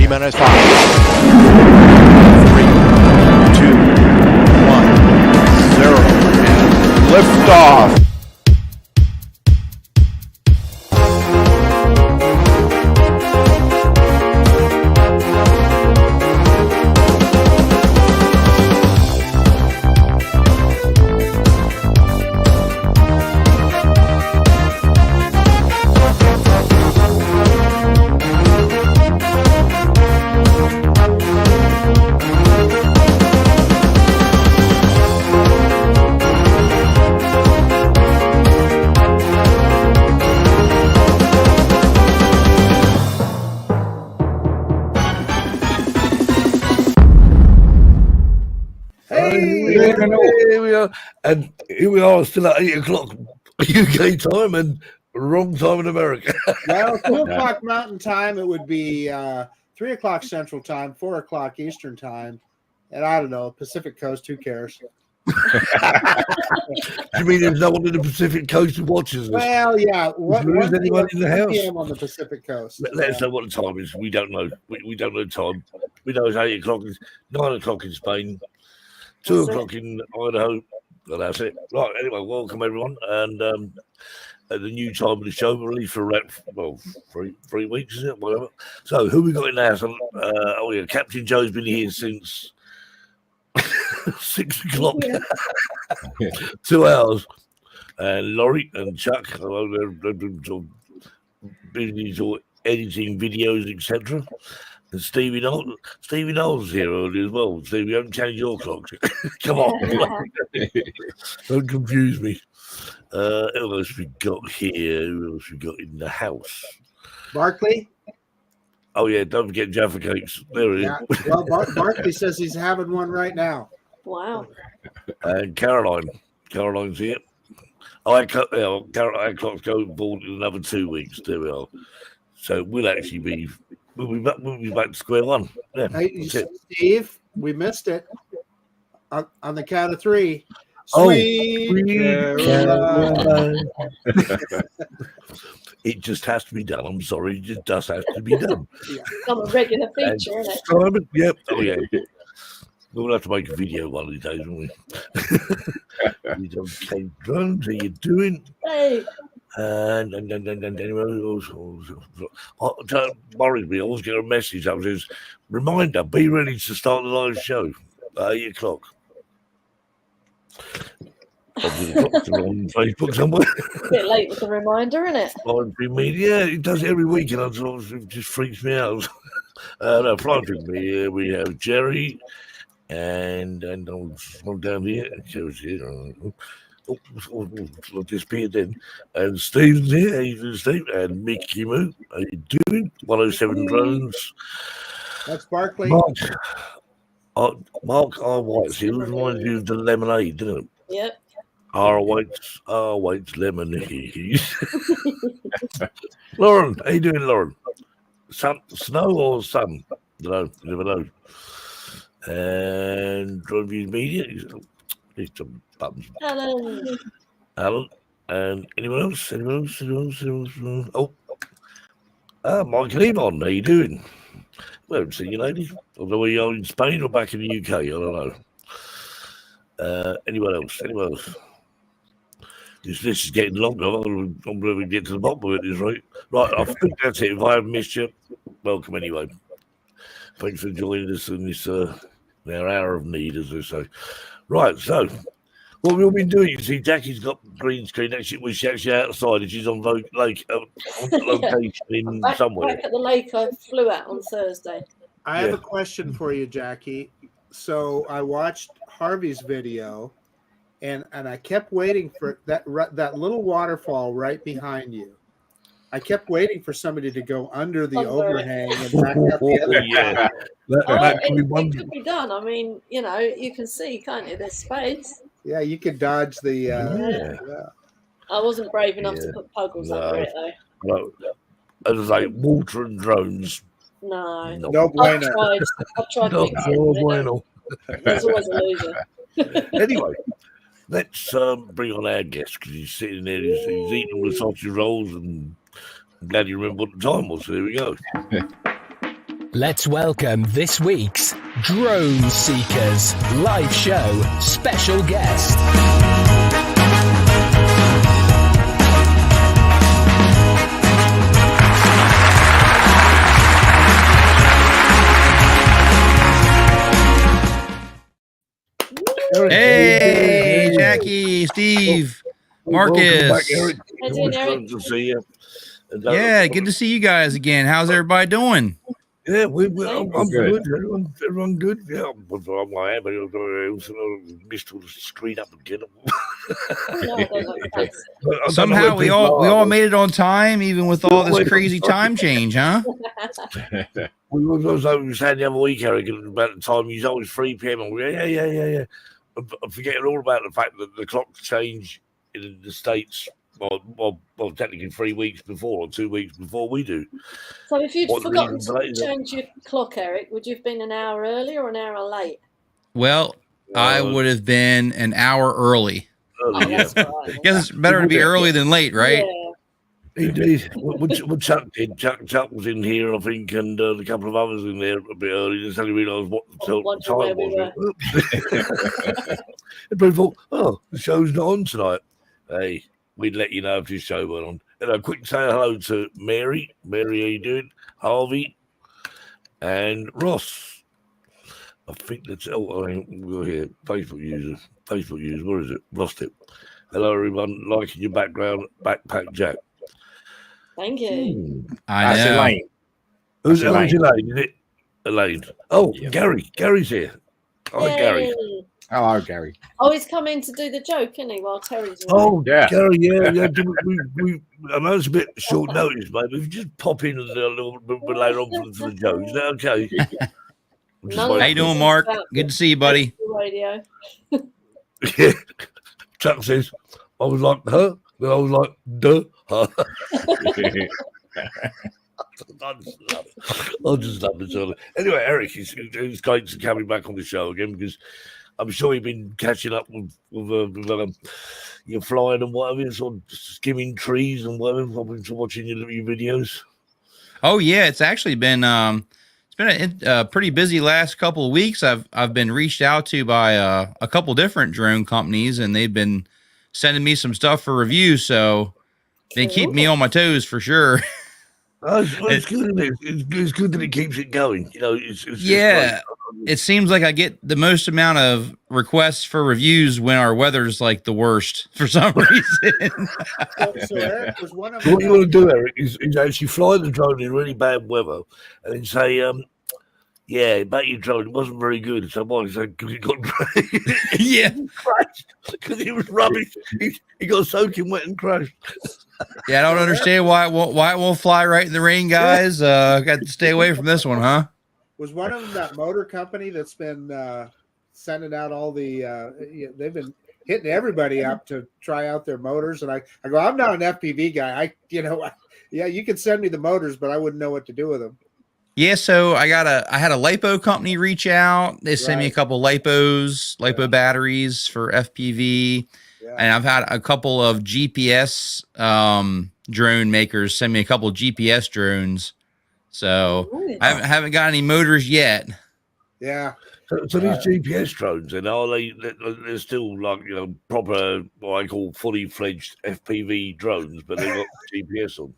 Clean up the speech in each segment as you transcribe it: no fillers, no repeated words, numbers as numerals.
T-Man has 5, 3, 2, 1, 0, and liftoff. Here we are, and here we are, still at 8 o'clock UK time and wrong time in America. Well, 2 o'clock Mountain Time, it would be 3 o'clock Central Time, 4 o'clock Eastern Time, and I don't know, Pacific Coast, who cares? You mean there's no one in the Pacific Coast who watches us? Well, yeah. Is there anyone in the house? PM on the Pacific Coast. Let us know what the time is. We don't know. We don't know the time. We know it's 8 o'clock, 9 o'clock in Spain, 2 o'clock in Idaho. Well, that's it. Right, anyway, welcome everyone. And at the new time of the show, we're released for around, well, three weeks, is it? Whatever. So, who we got in there? So, Captain Joe's been here since 6 o'clock, 2 hours. And Laurie and Chuck, they're busy sort of editing videos, etc. And Stevie Knowles here early as well. Stevie, you haven't changed your clock. Come on. Don't confuse me. Who else we got here? Who else we got in the house? Barkley? Oh, yeah, don't forget Jaffa Cakes. There he is. Well, Barkley says he's having one right now. Wow. And Caroline's here. Our clocks go forward in another 2 weeks. There we are. So we'll be back to square one. Yeah, Hey, Steve, we missed it. On the count of 3. Sweet Caroline. It just has to be done. I'm sorry, it just does have to be done. Become a regular feature, isn't it? Simon, yep. Oh, yeah. We'll have to make a video one of these days, won't we? You don't take drones. How you doing? Hey. And anyway, worries me. I always get a message that says, "Reminder: be ready to start the live show at 8 o'clock." On Facebook somewhere. A bit late with the reminder, isn't it? Yeah, it does it every week, and it just freaks me out. No, flying with me. We have Jerry, and I'm down here. Jerry's here. Oh, disappeared then. And Steve's here. How you doing, Steve? And Mickey Moo. How you doing? 107 Drones. That's Barkley. Mark R. White. See, it reminds you of the lemonade, didn't it? Yep. R. White's lemonade. Lauren, how you doing, Lauren? Snow or sun? No, never know. And Drone Views Media. There's some buttons. Alan. And anyone else? Oh, Mike and Yvonne, how you doing? We haven't seen you, ladies. Although we are in Spain or back in the UK, I don't know. Anyone else? This is getting longer. I'm going to get to the bottom of it, right? Right, I think that's it. If I have missed you, welcome anyway. Thanks for joining us in this our hour of need, as they say. Right, so what we've been doing, you see, Jackie's got green screen. She's actually outside, and she's on location in somewhere. Back at the lake I flew at on Thursday. I have a question for you, Jackie. So I watched Harvey's video, and I kept waiting for that little waterfall right behind you. I kept waiting for somebody to go under the overhang and back up the other It could be done. I mean, you can see, can't you? There's space. Yeah, you could dodge the. Yeah. I wasn't brave enough to put puggles under it, though. No. It was like water and drones. No bueno. I've tried No bueno. There's always a loser. Anyway, let's bring on our guest, because he's sitting there, he's eating all the sausage rolls, and I'm glad you remember what the time was. So here we go. Let's welcome this week's Drone Seekers live show special guest. Hey, Jackie, Steve, Marcus. Back, Eric. How you doing, Eric? Good to see you. And, Yeah, good to see you guys again. How's everybody doing? Yeah, I'm Good. good. Everyone good. Yeah, I missed all the screen up again. No, I don't like that. I don't know Somehow where we people all are. made it on time, even with all this crazy time change, huh? We were saying the other week, Eric, about the time he's always 3 p.m. And we yeah. I'm forgetting all about the fact that the clocks change in the States. Well, technically 3 weeks before or 2 weeks before we do. So if you'd What the forgotten reason to for that is? change your clock, Eric, would you have been an hour early or an hour late? Well, I would have been an hour early. Oh, Yeah. that's all right. Guess it's better to be early than late, right? Yeah. Indeed. What Chuck did, Chuck was in here, I think, and a couple of others in there a bit early. They suddenly realised what the Wondering time where was. Everybody thought, oh, the show's not on tonight. Hey, we'd let you know if this show went on. And a quick say hello to Mary. Mary, how you doing? Harvey and Ross. I think that's we're here. Facebook user. What is it? Lost it. Hello, everyone. Liking your background, Backpack Jack. Thank you. I That's know. Elaine. Who's That's Elaine. Elaine? Is it Elaine? Oh, Yeah. Gary. Gary's here. Hi, Gary. Yay. Hello, Gary. Oh, he's come in to do the joke, isn't he? While Terry's away. Oh, Yeah. Gary, yeah. We, I know it's a bit short notice, mate, but if you just pop in a little bit later on for the joke, is that okay? I'm just None of waiting How you for- doing, Mark? Good to see you, buddy. Radio. Yeah. Chuck says, I was like, huh? Then I was like, duh, huh? I'll just love it. Anyway, Eric, it's great to have you back on the show again because I'm sure you've been catching up with your flying and whatever, sort of skimming trees and whatever, watching your videos. Oh yeah, it's actually been it's been a pretty busy last couple of weeks. I've been reached out to by a couple different drone companies, and they've been sending me some stuff for review. So they keep me on my toes for sure. It's good, isn't it? It's good that it keeps it going. You know, it's Yeah. great. It seems like I get the most amount of requests for reviews when our weather's like the worst for some reason. So Eric was one of So what you them. want to do, Eric, is actually fly the drone in really bad weather and then say, yeah, about your drone, it wasn't very good. So why? Because it got Yeah. crashed. Because it was rubbish. He got soaking wet and crashed. Yeah, I don't understand why it won't fly right in the rain, guys. Got to stay away from this one, huh? Was one of them that motor company that's been sending out all the they've been hitting everybody up to try out their motors, and I go, I'm not an FPV guy. Yeah, you can send me the motors, but I wouldn't know what to do with them. Yeah, so I had a lipo company reach out. They sent me a Right. couple lipo batteries for FPV, Yeah. and I've had a couple of GPS drone makers send me a couple of GPS drones. So Ooh. I haven't got any motors yet. Yeah. So these GPS drones, then, are they're still like, you know, proper, what I call fully fledged FPV drones, but they've got GPS on.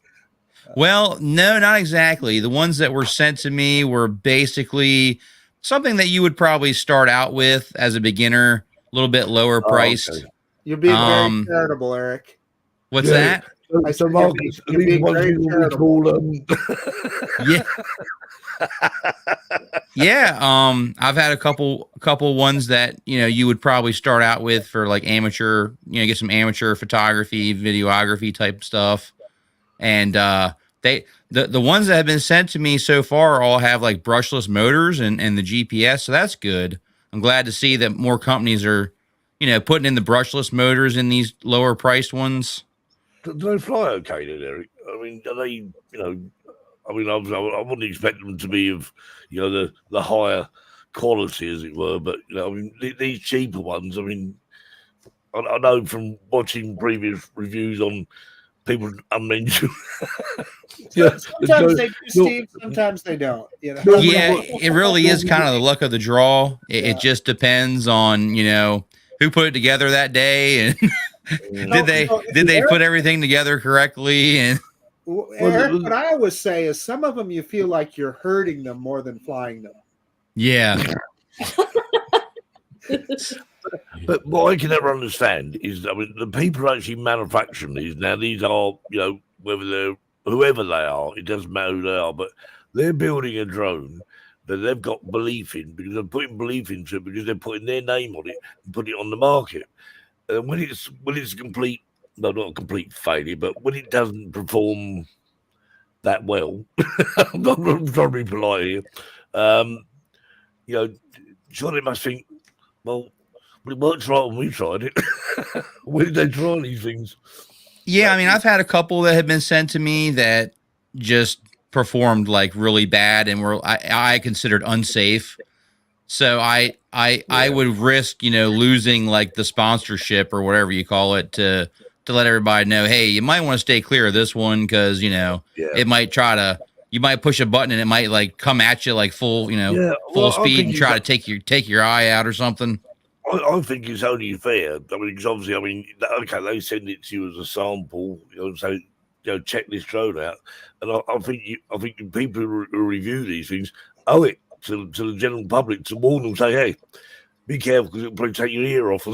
Well, no, not exactly. The ones that were sent to me were basically something that you would probably start out with as a beginner, a little bit lower priced. okay. You're being Um, very charitable, Eric. What's Yeah. that? I So said Marcus, you're these being ones very you would charitable. call Yeah. Yeah, I've had a couple ones that, you know, you would probably start out with for like amateur, you know, get some amateur photography, videography type stuff. And the ones that have been sent to me so far all have like brushless motors and the GPS, so that's good. I'm glad to see that more companies are, you know, putting in the brushless motors in these lower priced ones. Do they fly okay then, Eric? I mean, are they, you know, I mean, I wouldn't expect them to be of, you know, the higher quality, as it were, but, you know, I mean, these cheaper ones, I mean, I know from watching previous reviews on people. I mean, Sometimes they do, Steve. Sometimes they don't. You know. Yeah, it really is kind of the luck of the draw. It just depends on who put it together that day, and did they put everything together correctly? And Eric, what I always say is, some of them you feel like you're hurting them more than flying them. yeah. But what I can never understand is, I mean, the people who actually manufacturing these now. These are, whether they're whoever they are, it doesn't matter who they are, but they're building a drone that they've got belief in, because they're putting belief into it, because they're putting their name on it and putting it on the market. And when it's complete, no, not a complete failure, but when it doesn't perform that well, I'm not trying to be polite here. Sure, they must think, well, it worked right when we tried it. When did they try these things? Yeah, I mean, I've had a couple that have been sent to me that just performed like really bad and were I considered unsafe. So I would risk, losing like the sponsorship or whatever you call it to let everybody know, hey, you might want to stay clear of this one because it might you might push a button and it might like come at you like full speed and try to take your eye out or something. I think it's only fair. I mean, because obviously, okay, they send it to you as a sample, so check this drone out, and I think people who review these things owe it to the general public to warn them, say, hey, be careful because it'll probably take your ear off.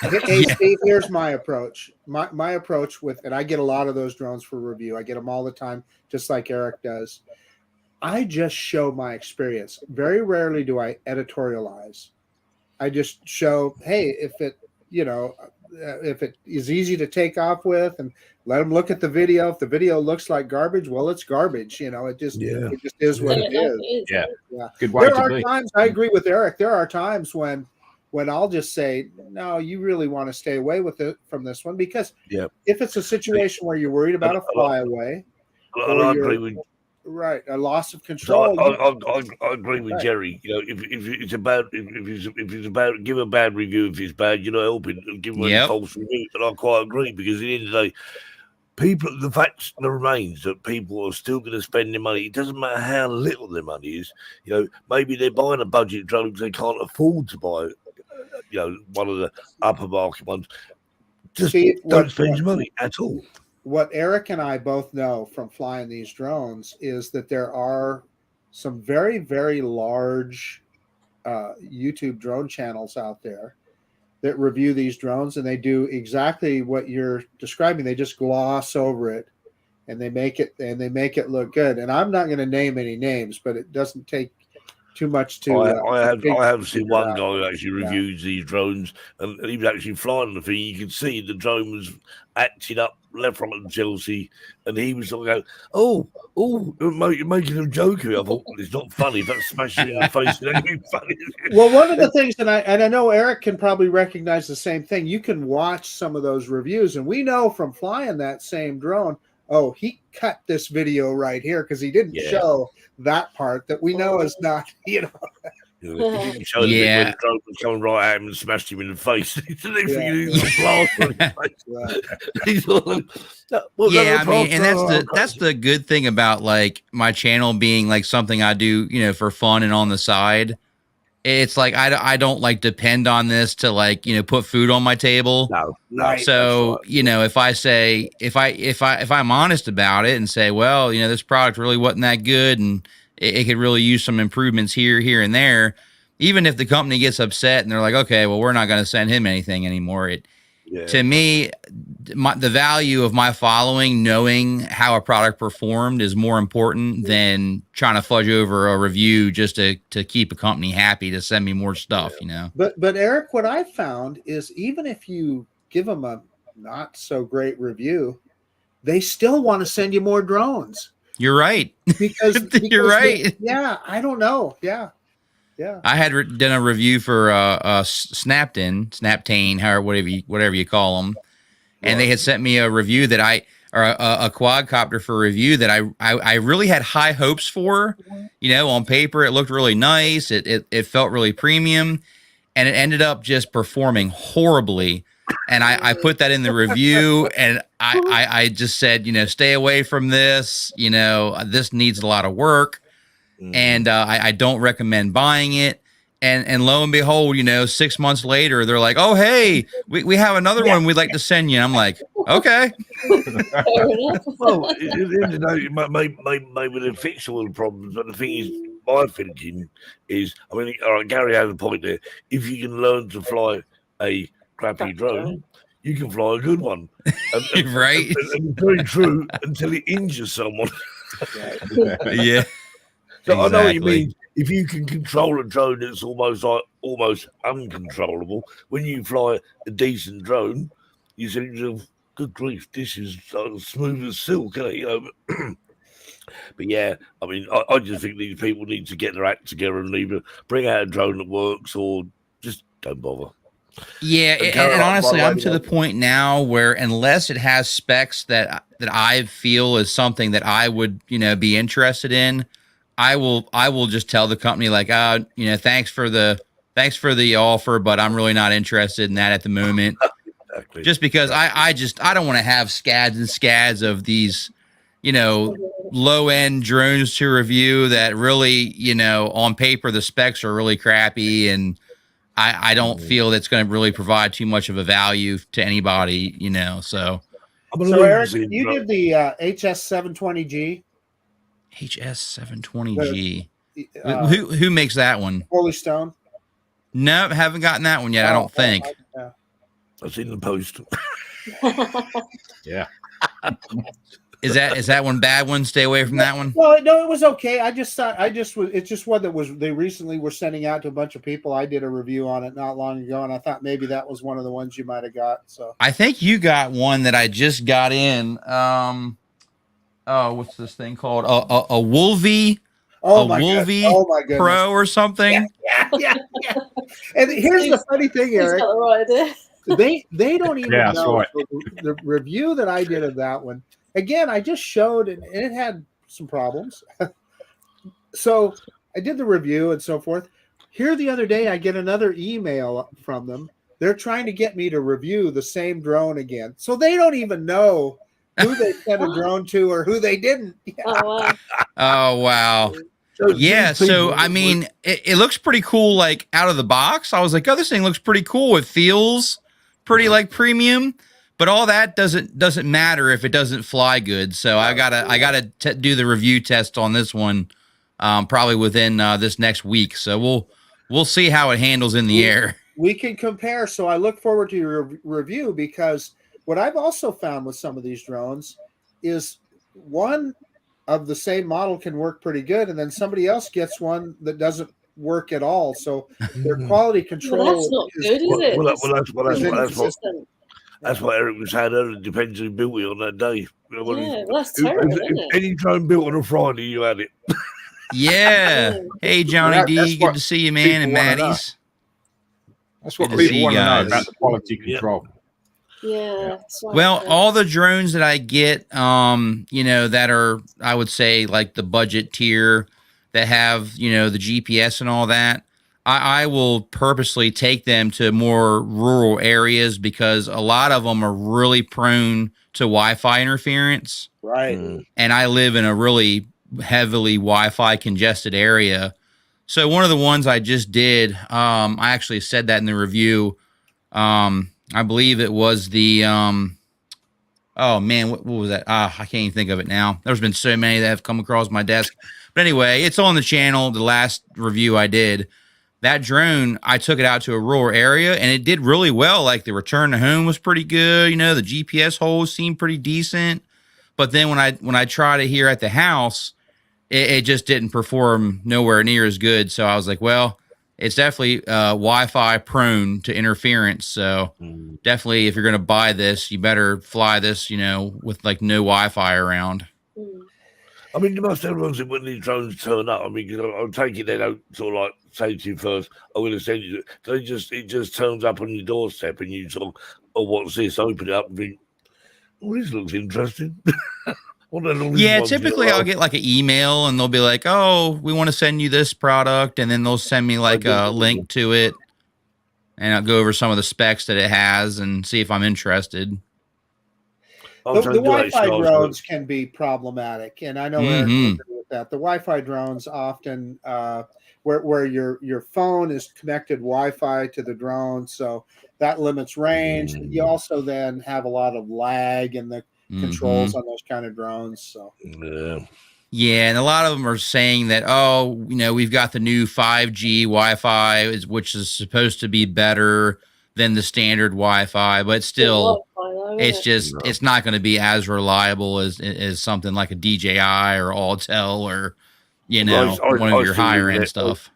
Hey, Steve, here's my approach. My approach and I get a lot of those drones for review. I get them all the time, just like Erik does. I just show my experience. Very rarely do I editorialize. I just show, hey, if it is easy to take off with, and let them look at the video. If the video looks like garbage, well, it's garbage. It just is what it is. Yeah. Good way There to are be. times, I agree with Erik. There are times when I'll just say, no, you really want to stay away from this one, because if it's a situation where you're worried about a flyaway, I agree with. Right, a loss of control. I agree with Jerry. If it's about give a bad review if it's bad, you're not helping. Give them a false review, and I quite agree, because at the end of the day, the fact remains that people are still going to spend their money. It doesn't matter how little their money is. Maybe they're buying a budget drone because they can't afford to buy, one of the upper market ones. Just don't spend your money at all. What Erik and I both know from flying these drones is that there are some very, very large YouTube drone channels out there that review these drones, and they do exactly what you're describing. They just gloss over it, and they make it look good. And I'm not going to name any names, but it doesn't take too much to. I have seen one guy who actually reviews these drones, and he was actually flying the thing. You could see the drone was acting up left, right, and Chelsea, and he was sort of going, you're making a joke of it. I thought, well, it's not funny, but smashing in the face, it ain't funny. Well, one of the things that I know Erik can probably recognize the same thing. You can watch some of those reviews, and we know from flying that same drone, he cut this video right here because he didn't show that part that we know is not, He didn't show the bit where the drone was coming right at him and smashed him in the face. The next thing he was blast on his face. I mean, and that's the good thing about like my channel being like something I do, for fun and on the side. It's like I don't like depend on this to like put food on my table. No. So if I say if I'm honest about it and say, well, this product really wasn't that good and it could really use some improvements here, and there. Even if the company gets upset and they're like, okay, well, we're not going to send him anything anymore. To me, the value of my following, knowing how a product performed, is more important than trying to fudge over a review just to keep a company happy to send me more stuff. But Erik, what I found is even if you give them a not so great review, they still want to send you more drones. You're right. Because you're right. I don't know. Yeah. I had done a review for Snaptane, whatever you call them, and they had sent me a review that a quadcopter for review that I really had high hopes for. On paper it looked really nice. It felt really premium, and it ended up just performing horribly. And I put that in the review, and I just said, stay away from this. This needs a lot of work, and I don't recommend buying it. And lo and behold, 6 months later, they're like, oh, hey, we have another one we'd like to send you. I'm like, okay. Well, at the end of the day, maybe they fix all the problems, but the thing is, my thinking is, all right, Gary has a point there. If you can learn to fly a crappy drone, you can fly a good one. Right. And it's very true until it injures someone. Yeah. So I know what you mean. If you can control a drone that's almost uncontrollable, when you fly a decent drone, you say to yourself, good grief, this is smooth as silk, isn't it? But yeah, I just think these people need to get their act together and either bring out a drone that works or just don't bother. Yeah, and honestly, I'm to the point now where unless it has specs that I feel is something that I would, be interested in, I will just tell the company like, thanks for the offer, but I'm really not interested in that at the moment. Exactly. Just because I don't want to have scads and scads of these, low end drones to review that really, on paper the specs are really crappy, and I don't feel that's going to really provide too much of a value to anybody, So Eric, you did the HS720G. HS720G. Who makes that one? Holy Stone. No, haven't gotten that one yet. I don't think. I've seen the post. Yeah. Is that one bad one? Stay away from that one. Well, no, it was okay. It's just one that they recently were sending out to a bunch of people. I did a review on it not long ago, and I thought maybe that was one of the ones you might have got. So I think you got one that I just got in. What's this thing called? A Wolvie. Oh my goodness. Pro or something. Yeah. And here's the funny thing, Eric. Got the right idea. They don't even know. Right. The review that I did of that one. Again, I just showed, and it had some problems. So I did the review and so forth. Here the other day, I get another email from them. They're trying to get me to review the same drone again. So they don't even know who they sent a drone to or who they didn't. Yeah. Oh, wow. Yeah, so it looks pretty cool, like out of the box. I was like, oh, this thing looks pretty cool. It feels pretty like premium. But all that doesn't matter if it doesn't fly good. So I gotta do the review test on this one, probably within this next week. So we'll see how it handles in the air. We can compare. So I look forward to your review, because what I've also found with some of these drones is one of the same model can work pretty good, and then somebody else gets one that doesn't work at all. So their quality control. Well, that's not good, is it? That's what Eric was saying earlier. Depends who built it on that day. That's terrible, isn't it? Any drone built on a Friday, you had it. Yeah. Hey, Johnny D. Good to see you, man. And Maddie's. That's what people want to know about the quality control. Yeah. Well, all the drones that I get, that are, I would say, like the budget tier that have, the GPS and all that, I will purposely take them to more rural areas because a lot of them are really prone to Wi-Fi interference. Right. And I live in a really heavily Wi-Fi congested area. So one of the ones I just did, I actually said that in the review. I believe it was the, oh man, what was that? I can't even think of it now. There's been so many that have come across my desk. But anyway, it's on the channel, the last review I did. That drone, I took it out to a rural area, and it did really well. Like the return to home was pretty good. The GPS holes seemed pretty decent. But then when I tried it here at the house, it just didn't perform nowhere near as good. So I was like, well, it's definitely Wi-Fi prone to interference. So definitely, if you're going to buy this, you better fly this, with like no Wi-Fi around. The most everyone's when these drones turn up. I'll take it they don't sort of like say to you first, I'm going to send you. It just turns up on your doorstep, and you sort of, oh, what's this? Open it up and think, oh, this looks interesting. Yeah, typically I'll get like an email, and they'll be like, oh, we want to send you this product, and then they'll send me like a link to it. and I'll go over some of the specs that it has and see if I'm interested. The Wi-Fi drones can be problematic, and I know Eric will agree with that. The Wi-Fi drones often where your phone is connected Wi-Fi to the drone, so that limits range. You also then have a lot of lag in the controls on those kind of drones. So yeah, and a lot of them are saying that, oh, we've got the new 5G Wi-Fi, which is supposed to be better than the standard Wi-Fi, but still, it's not going to be as reliable as something like a DJI or Altel or one of your higher end stuff.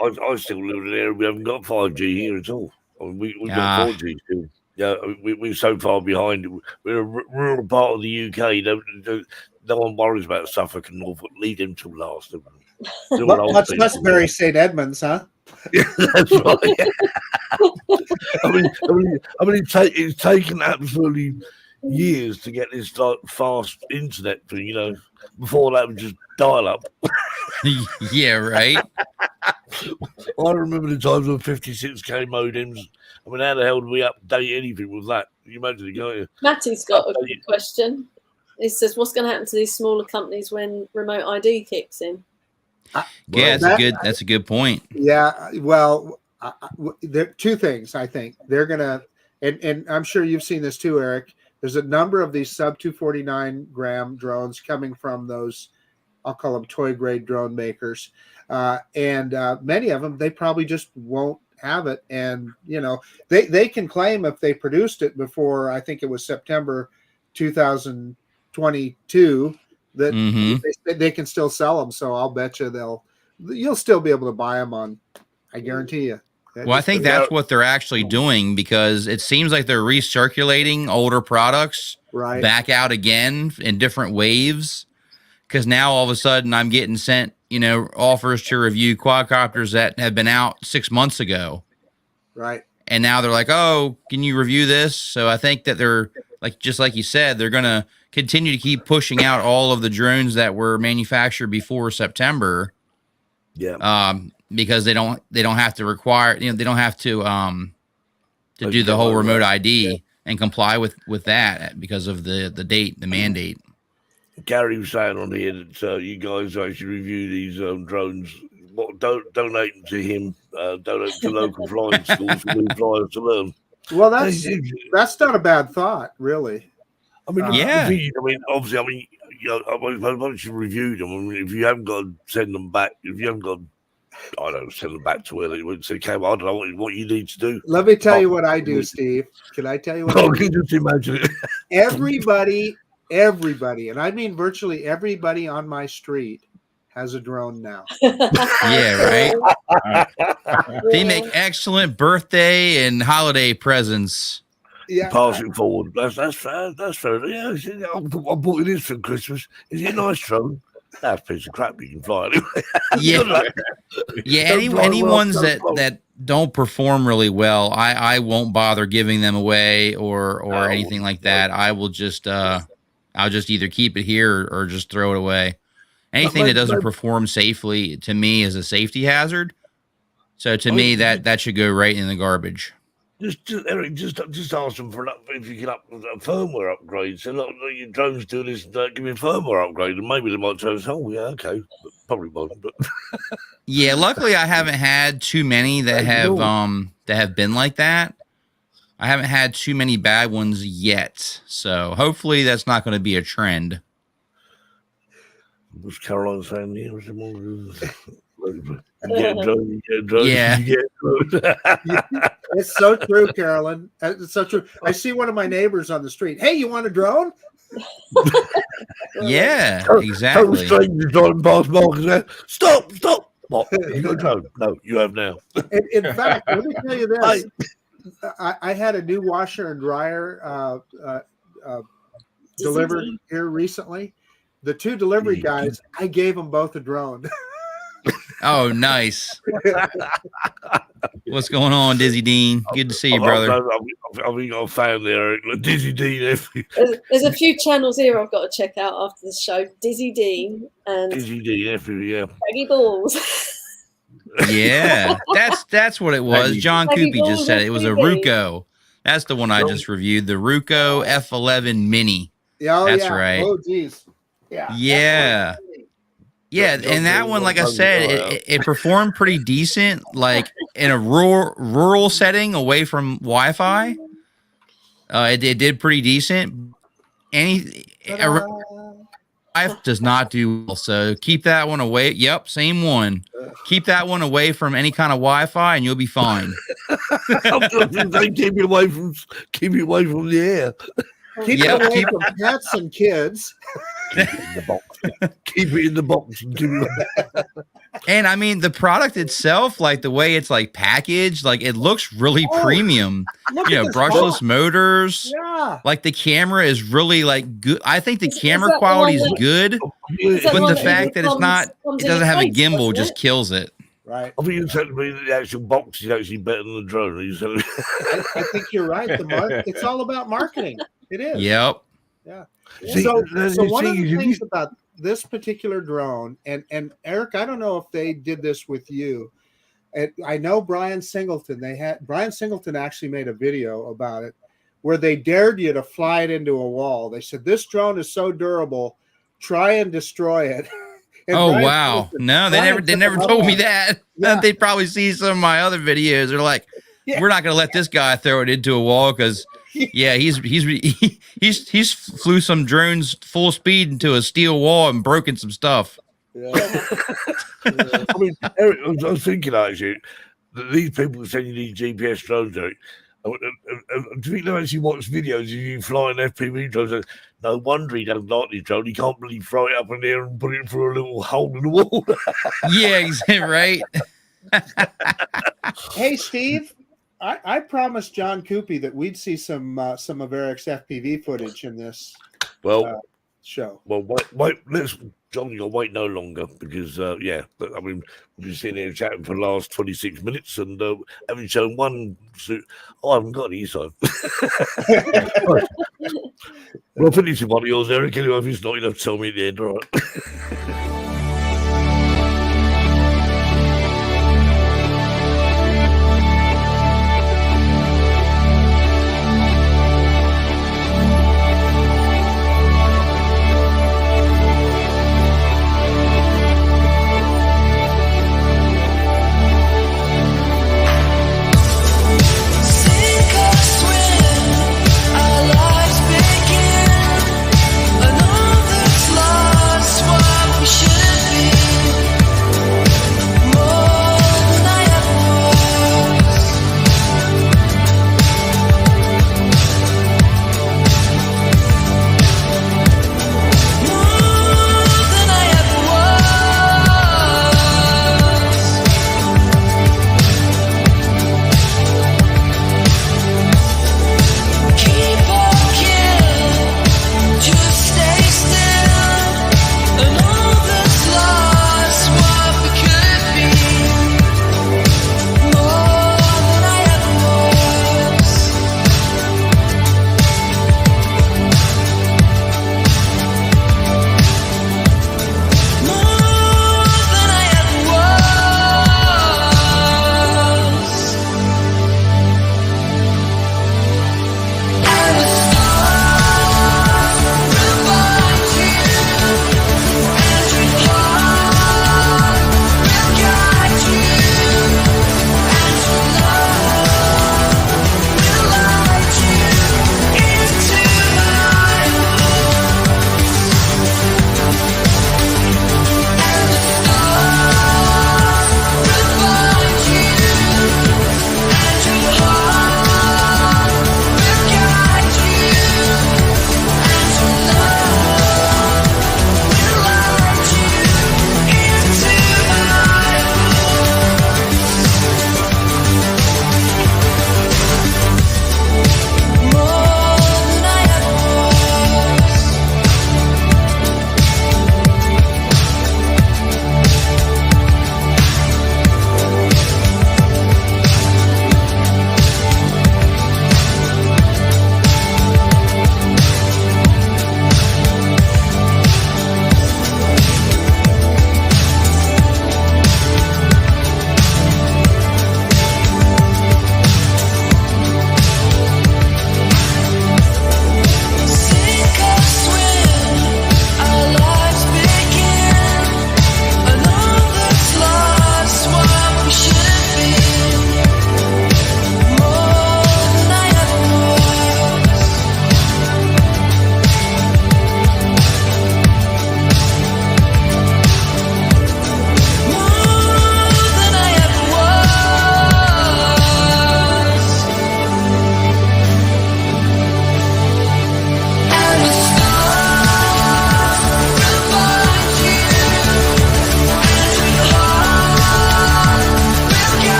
I still live in an area we haven't got 5G here at all. I mean, we've got 4G still. Yeah, we're so far behind. We're a rural part of the UK. No one worries about Suffolk and Norfolk. Lead them till last. Let's bury St. Edmunds, huh? Yeah, that's right. I mean, it's taken absolutely years to get this like fast internet thing. Before that was just dial up. Yeah, right. I remember the times when 56k modems. I mean, how the hell do we update anything with that? Can you imagine it, can't you? Matty's got a good question. He says, "What's going to happen to these smaller companies when remote ID kicks in?" Yeah, that's a good point. Yeah, well, there are two things. I think they're gonna, and I'm sure you've seen this too, Eric. There's a number of these sub 249 gram drones coming from those, I'll call them toy grade drone makers, and many of them they probably just won't have it, and they can claim if they produced it before, I think it was September 2022, that they can still sell them. So I'll bet you you'll still be able to buy them on, I guarantee you. Well, I think that's what they're actually doing, because it seems like they're recirculating older products back out again in different waves. Because now all of a sudden I'm getting sent, offers to review quadcopters that have been out 6 months ago. Right. And now they're like, oh, can you review this? So I think that they're just like you said, they're going to continue to keep pushing out all of the drones that were manufactured before September. Yeah. Because they don't have to require, they don't have to do the whole remote ID and comply with that because of the date, the mandate. Gary was saying on here that you guys actually review these drones. Donate them to him. Donate to local flying schools for new flyers to learn. Well, that's not a bad thought, really. I mean, obviously, once you reviewed them, if you haven't got to send them back, send them back to where they went. So, I don't know what you need to do. Let me tell you what I do, Steve. Can I tell you what I do? Just imagine it. Everybody, and I mean virtually everybody on my street has a drone now. Yeah, right. They make excellent birthday and holiday presents. Yeah, passing forward. That's fair. That's fair. Yeah, I bought you this for Christmas. Is it a nice drone? That's a piece of crap. You can fly anyway. Yeah. Any ones that don't perform really well, I won't bother giving them away or anything like that. I will just I'll just either keep it here or just throw it away. Anything that doesn't perform safely to me is a safety hazard. So to me, that should go right in the garbage. Eric, just ask them for if you can up a firmware upgrade. So look, your drones do this, give me a firmware upgrade, and maybe they might tell us, oh yeah, okay, but probably won't. But yeah, luckily I haven't had too many that have been like that. I haven't had too many bad ones yet, so hopefully that's not going to be a trend. Was Caroline saying here? Yeah. It's so true, Carolyn. It's so true. I see one of my neighbors on the street. Hey, you want a drone? Yeah, exactly. Stop! What? You got a drone? No, you have now. In fact, let me tell you this. I had a new washer and dryer delivered here recently. The two delivery guys, I gave them both a drone. Oh, nice. What's going on, Dizzy Dean? Good to see you, brother. I've got a fan there, Dizzy Dean. There's a few channels here I've got to check out after the show. Dizzy Dean and Dizzy Dean, yeah. Baggy Balls. Yeah, that's what it was. John Have you Coopy just said it. It was a Googled Ruco. That's the one I just reviewed. The Ruco F11 Mini. Oh, That's yeah. right. Oh, geez. Yeah. Yeah. Yeah, and that one, like I said, it performed pretty decent, like in a rural setting away from Wi-Fi. It did pretty decent. Life does not do well, so keep that one away. Yep, same one. Keep that one away from any kind of Wi-Fi, and you'll be fine. keep it away from the air. Keep it away from pets and kids. Keep it in the box. Keep it in the box. And I mean, the product itself, like the way it's like packaged, like it looks really premium. Brushless motors. Yeah. Like the camera is really like good. I think the camera quality is good, but the fact that it doesn't have a gimbal just kills it. Right. I think you're telling me that the actual box is actually better than the drone. I think you're right. It's all about marketing. It is. Yep. Yeah. So one of the things about this particular drone, and Eric, I don't know if they did this with you. I know Brian Singleton. Brian Singleton actually made a video about it where they dared you to fly it into a wall. They said, this drone is so durable, try and destroy it. And oh, Brian wow. Singleton, No, they never told me that. Yeah. They'd probably see some of my other videos. They're like, we're not going to let this guy throw it into a wall because he's flew some drones full speed into a steel wall and broken some stuff. Yeah. I mean, Eric, I was thinking actually that these people send you these GPS drones, Eric. Do you think they actually watch videos of you flying FPV drones? No wonder he doesn't like the drone. He can't really throw it up in there and put it through a little hole in the wall. Yeah, exactly right. Hey, Steve. I promised John Coopy that we'd see some of Eric's FPV footage in this show. Well, wait, John, you'll wait no longer because, but I mean, we've been sitting here chatting for the last 26 minutes and haven't shown one suit. Oh, I haven't got any, so. Well, finish with one of yours, Eric. Anyway, if it's not, you'll have to tell me at the end, all right?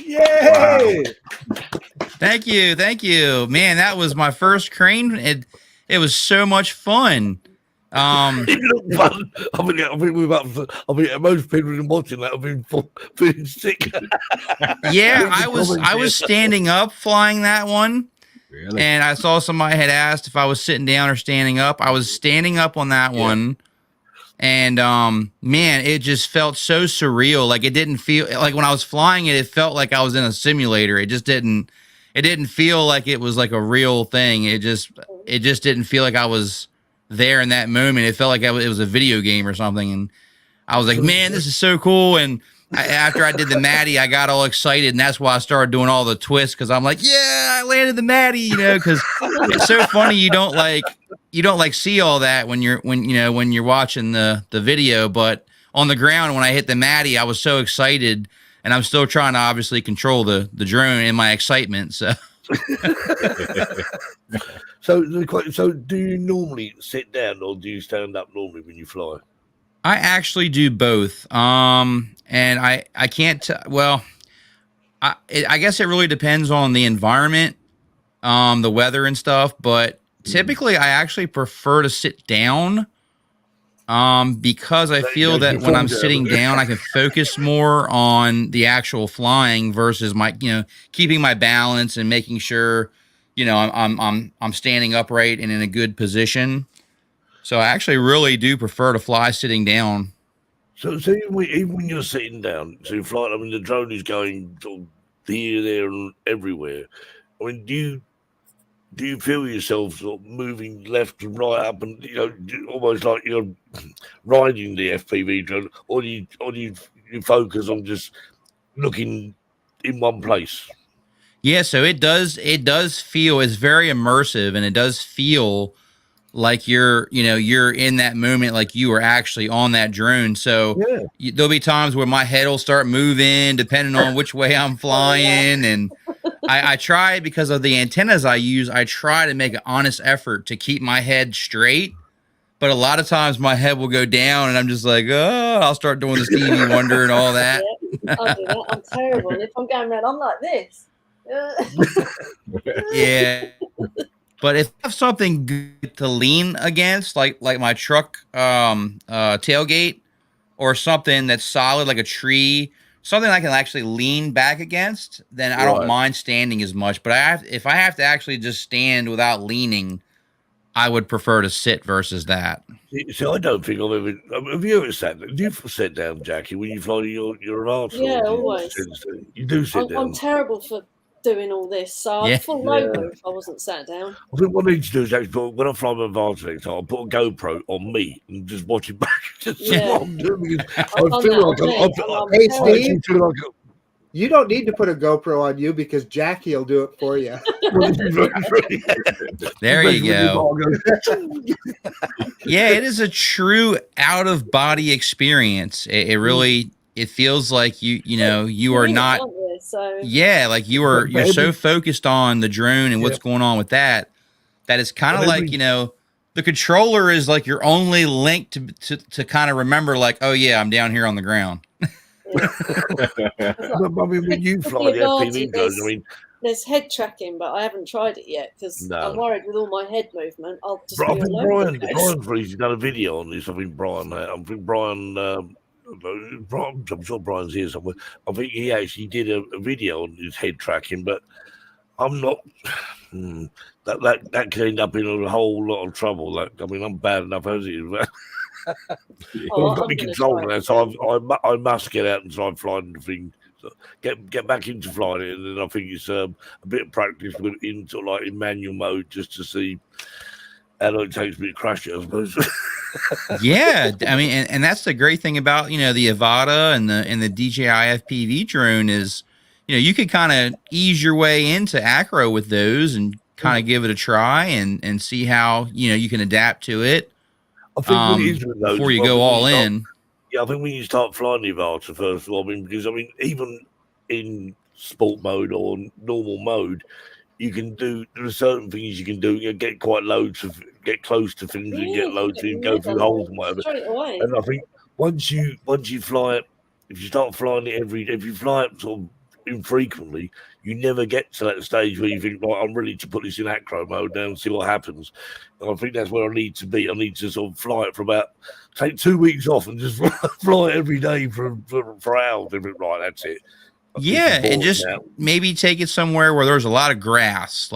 Yay! Wow. Thank you, man. That was my first crane. It was so much fun. Fun. I think most people been watching that have been feeling sick. Yeah, I was standing up flying that one. Really? And I saw somebody had asked if I was sitting down or standing up. I was standing up on that one. And man, it just felt so surreal. Like it didn't feel like when I was flying it, it felt like I was in a simulator. It didn't feel like it was like a real thing. It just didn't feel like I was there in that moment. It felt like it was a video game or something. And I was like, man, this is so cool. And after I did the Maddie, I got all excited, and that's why I started doing all the twists, because I'm like, yeah, I landed the Maddie, you know, because it's so funny. You don't like see all that when you're watching the video, but on the ground when I hit the Maddie, I was so excited, and I'm still trying to obviously control the drone in my excitement. So. So do you normally sit down or do you stand up normally when you fly? I actually do both. And I can't, well, I guess it really depends on the environment, the weather and stuff, but typically I actually prefer to sit down, because I feel that when I'm sitting down, I can focus more on the actual flying versus my, keeping my balance and making sure, I'm standing upright and in a good position. So I actually really do prefer to fly sitting down. So even when you're sitting down, so you fly, I mean, the drone is going sort of here, there, and everywhere. I mean, do you feel yourself sort of moving left and right up, and almost like you're riding the FPV drone, or do you focus on just looking in one place? Yeah, so it does feel, it's very immersive, and it does feel like you're in that moment, like you are actually on that drone. So there'll be times where my head will start moving depending on which way I'm flying. And I try, because of the antennas I use, I try to make an honest effort to keep my head straight. But a lot of times my head will go down and I'm just like, oh, I'll start doing the Stevie Wonder and all that. Yeah, I'll do that. I'm terrible. And if I'm going around, I'm like this. Yeah. But if I have something good to lean against, like my truck tailgate, or something that's solid, like a tree, something I can actually lean back against, then I don't mind standing as much. But if I have to actually just stand without leaning, I would prefer to sit versus that. So I don't think I've ever. Have you ever sat down? Do you sit down, Jackie, when you fly your arse? Yeah, always. You do sit down. I'm terrible for doing all this, so I'd fall over if I wasn't sat down. I think what I need to do is actually, when I fly my advanced next time, I'll put a GoPro on me and just watch it back. Just see what I'm doing. I feel like hey, Steve, you don't need to put a GoPro on you, because Jackie will do it for you. There you go. Yeah, it is a true out of body experience. It really, it feels like you are not. So. Yeah, like you're so focused on the drone and what's going on with that it's kind of like, the controller is like your only link to kind of remember, like, oh yeah, I'm down here on the ground. I mean, when you fly the FPV drones, there's head tracking, but I haven't tried it yet because I'm worried with all my head movement. I'll just. I think Brian Free's done a video on this. I think Brian. I'm sure Brian's here somewhere. I think he actually did a video on his head tracking, but I'm not. That could end up in a whole lot of trouble. I'm bad enough as it is. I've got me controlling that, so I must get out and try flying the thing. So get back into flying it, and then I think it's a bit of practice into in manual mode just to see how long it takes me to crash it, I suppose. Yeah, I mean, and that's the great thing about the Avata and the DJI FPV drone is, you could kind of ease your way into acro with those and kind of give it a try and see how you can adapt to it. I think before you go all in. Yeah, I think when you start flying the Avata, first of all, because even in sport mode or normal mode, there are certain things you can do. Get get close to things and get loads and go through holes and whatever. And I think once you fly it, if you start flying it if you fly it sort of infrequently, you never get to that stage where you think, right, I'm ready to put this in acro mode now and see what happens. And I think that's where I need to be. I need to sort of fly it for take 2 weeks off and just fly it every day for hours. Right, that's it. Yeah, and just maybe take it somewhere where there's a lot of grass,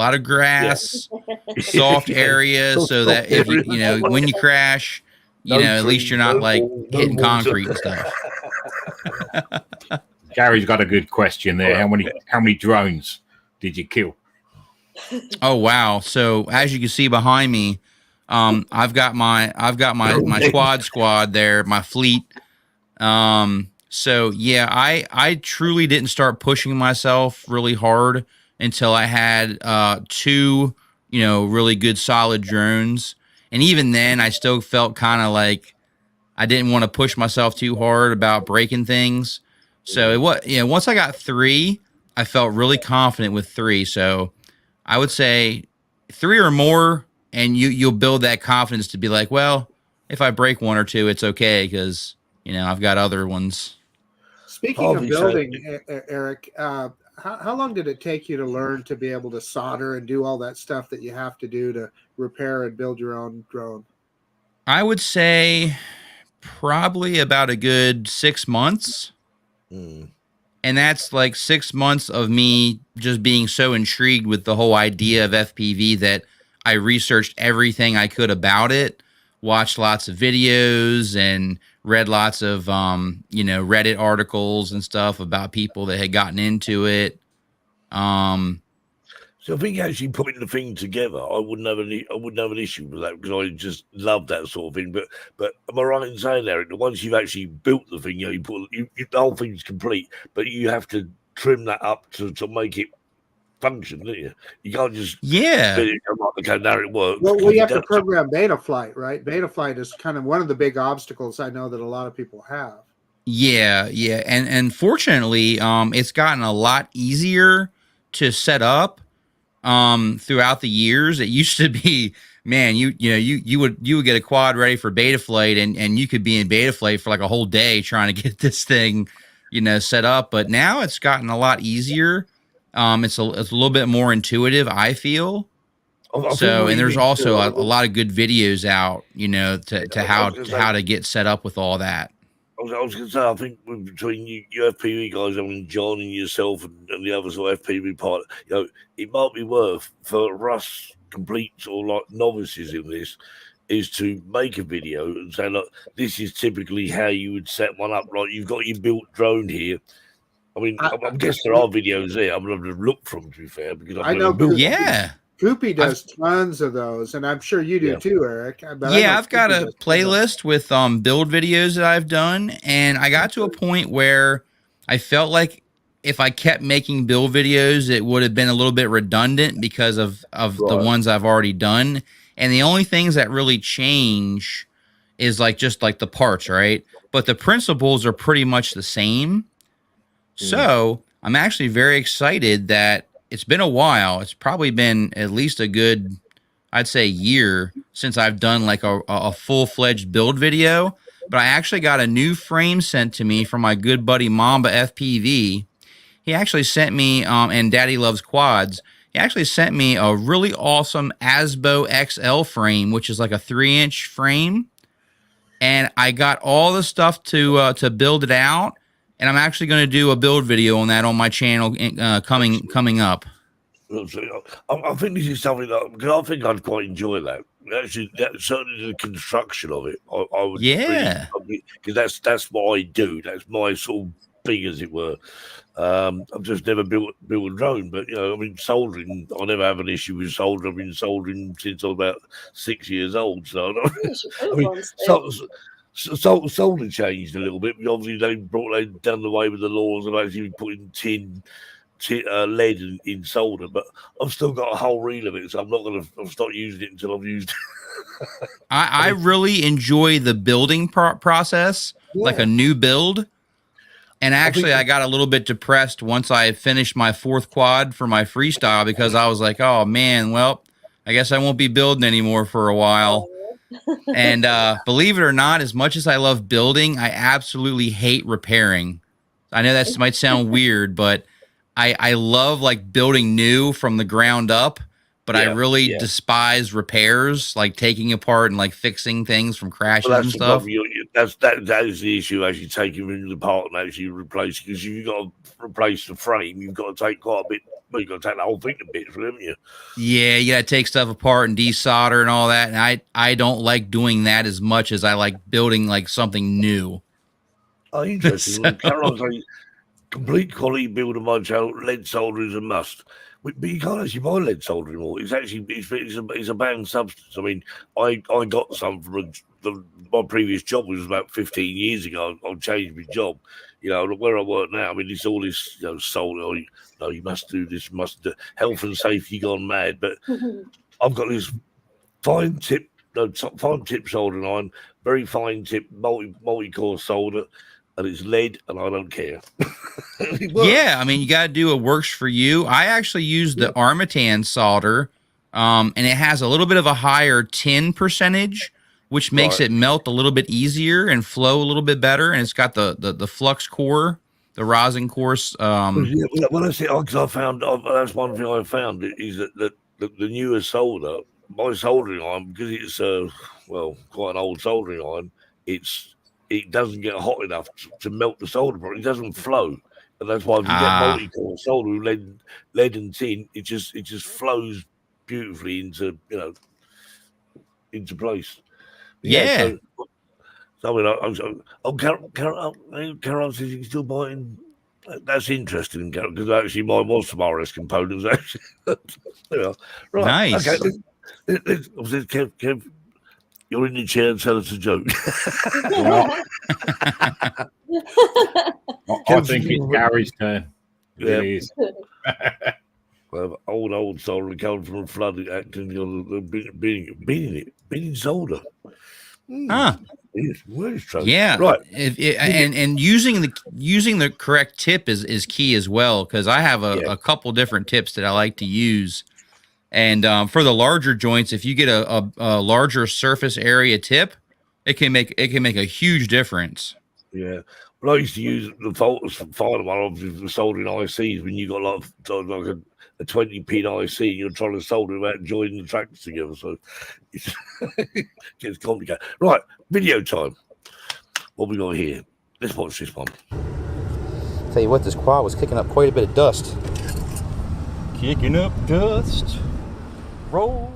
soft areas, so that if when you crash, at least you're not hitting concrete and stuff. Gary's got a good question there. How many drones did you kill? Oh wow! So as you can see behind me, I've got my quad squad there, my fleet. So yeah, I truly didn't start pushing myself really hard until I had 2, really good solid drones. And even then I still felt kind of like I didn't want to push myself too hard about breaking things. So once I got 3, I felt really confident with 3. So I would say 3 or more, and you'll build that confidence to be like, well, if I break 1 or 2, it's okay because I've got other ones. Speaking of building, Eric, how long did it take you to learn to be able to solder and do all that stuff that you have to do to repair and build your own drone? I would say probably about a good 6 months. And that's like 6 months of me just being so intrigued with the whole idea of FPV that I researched everything I could about it, watched lots of videos, and read lots of, Reddit articles and stuff about people that had gotten into it. So I think actually putting the thing together, I wouldn't have an issue with that because I just love that sort of thing. But am I right in saying, Eric, that once you've actually built the thing, the whole thing's complete, but you have to trim that up to make it function, don't you? You can't just okay, now it works. Well, you have to program Betaflight, right? Betaflight is kind of one of the big obstacles I know that a lot of people have. Yeah, and fortunately, it's gotten a lot easier to set up throughout the years. It used to be, man, you would get a quad ready for Betaflight, and you could be in Betaflight for like a whole day trying to get this thing, set up. But now it's gotten a lot easier. It's a little bit more intuitive, I feel. And there's also a lot of good videos out, to how to get set up with all that. I was going to say, I think between you FPV guys, John and yourself and the others who are FPV part, it might be worth for us complete sort of like novices in this is to make a video and say, look, this is typically how you would set one up. Like you've got your built drone here. I mean, I guess there are videos there. I'm going to look from, to be fair, because I know. Koopy does tons of those, and I'm sure you do too, Eric. I've got a playlist with build videos that I've done, and I got to a point where I felt like if I kept making build videos, it would have been a little bit redundant because of the ones I've already done. And the only things that really change is just the parts, right? But the principles are pretty much the same. So I'm actually very excited that it's been a while. It's probably been at least a good, I'd say, year since I've done like a full-fledged build video. But I actually got a new frame sent to me from my good buddy Mamba FPV. He actually sent me, and Daddy Loves Quads, he actually sent me a really awesome Asbo XL frame, which is like a 3-inch frame. And I got all the stuff to build it out. And I'm actually going to do a build video on that on my channel coming up. I think this is something because I think I'd quite enjoy that. Actually, certainly the construction of it, I would. Yeah, because that's what I do. That's my sort of thing, as it were. I've just never built a drone, but soldering. I never have an issue with soldering. I've been soldering since I was about 6 years old. So soldering changed a little bit. Obviously, they done away with the laws of actually putting lead in solder. But I've still got a whole reel of it, so I'm not going to start using it until I've used it. I really enjoy the building process, like a new build. And actually, I got a little bit depressed once I finished my 4th quad for my freestyle because I was like, oh man, well, I guess I won't be building anymore for a while. And believe it or not, as much as I love building, I absolutely hate repairing. I know that might sound weird, but I love like building new from the ground up, but I really despise repairs, like taking apart and like fixing things from crashes and stuff. That is the issue, actually taking them apart and actually replace, because you've got to replace the frame. You've got to take quite a bit. Well, you've got to take the whole thing to bits, haven't you? Yeah, you got to take stuff apart and desolder and all that. And I don't like doing that as much as I like building like something new. Oh, interesting. So, Caroline's like, complete quality build of my channel. Lead solder is a must. But you can't actually buy lead solder anymore. It's actually it's a banned substance. I mean, I got some from my previous job, was about 15 years ago. I changed my job. You know, where I work now, I mean, it's all this, solder. You must do this, must do health and safety gone mad. But I've got this fine tip soldering iron, very fine tip multi-core solder, and it's lead, and I don't care. Yeah, I mean, you got to do what works for you. I actually use the Armatan solder, and it has a little bit of a higher tin percentage, which makes it melt a little bit easier and flow a little bit better. And it's got the flux core, the rosin core. When I say, because I found, that's one thing I found is that the newer solder, my soldering iron, because it's quite an old soldering iron, it doesn't get hot enough to melt the solder properly. It doesn't flow, and that's why if you get multi-core solder with lead and tin, it just flows beautifully into place. Yeah. Carol says you can still buy it in. That's interesting, Carol, because actually mine was some RS components. Actually, right? Nice. Okay, Kev, you're in the chair and tell us a joke. I think it's Gary's turn. Yeah. It is. Well, old solder coming from a flood acting beating solder. Yeah, right. And using the correct tip is key as well, because I have a couple different tips that I like to use. And for the larger joints, if you get a larger surface area tip, it can make a huge difference. Yeah. Well, I used to use the final one, obviously, for soldering ICs when you got like a 20-pin IC and you're trying to solder without joining the tracks together. So it gets complicated. Right, video time. What we got here? Let's watch this one. Tell you what, this quad was kicking up quite a bit of dust. Kicking up dust. Roll.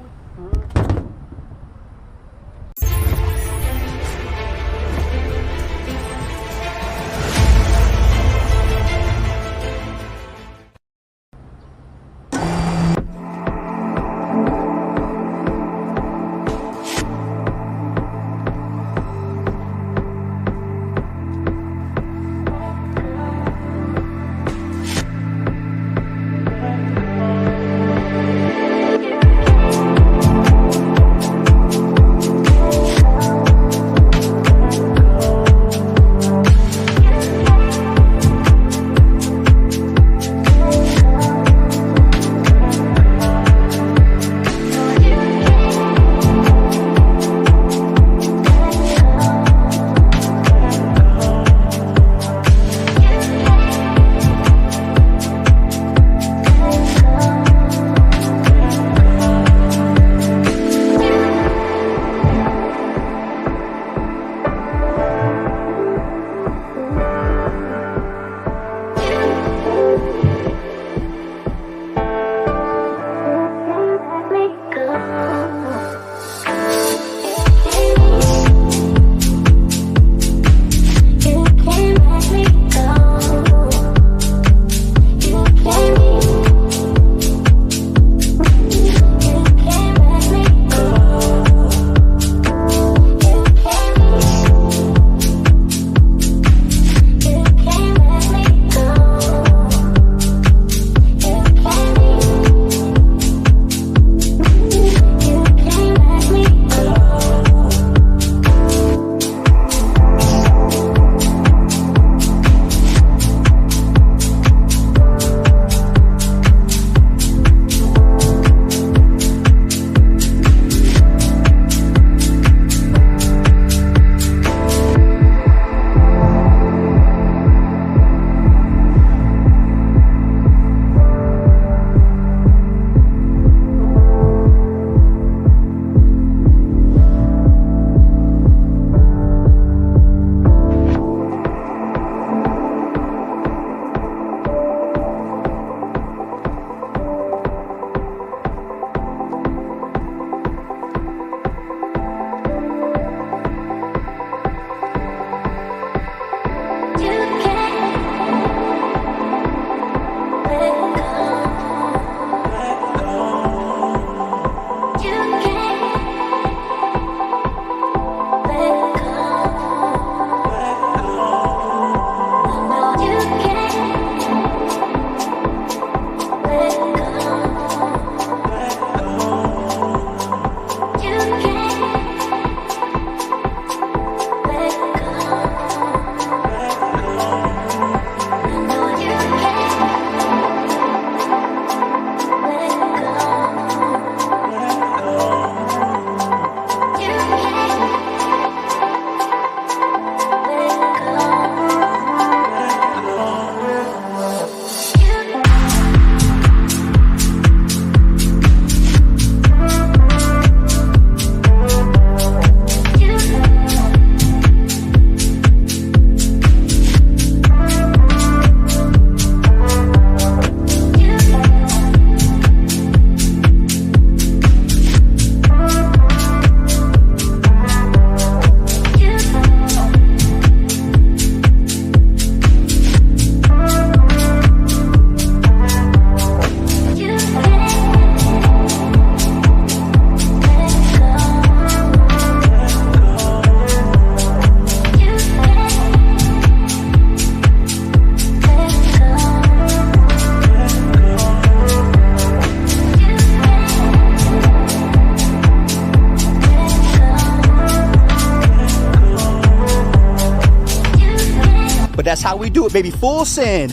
That's how we do it, baby. Full send.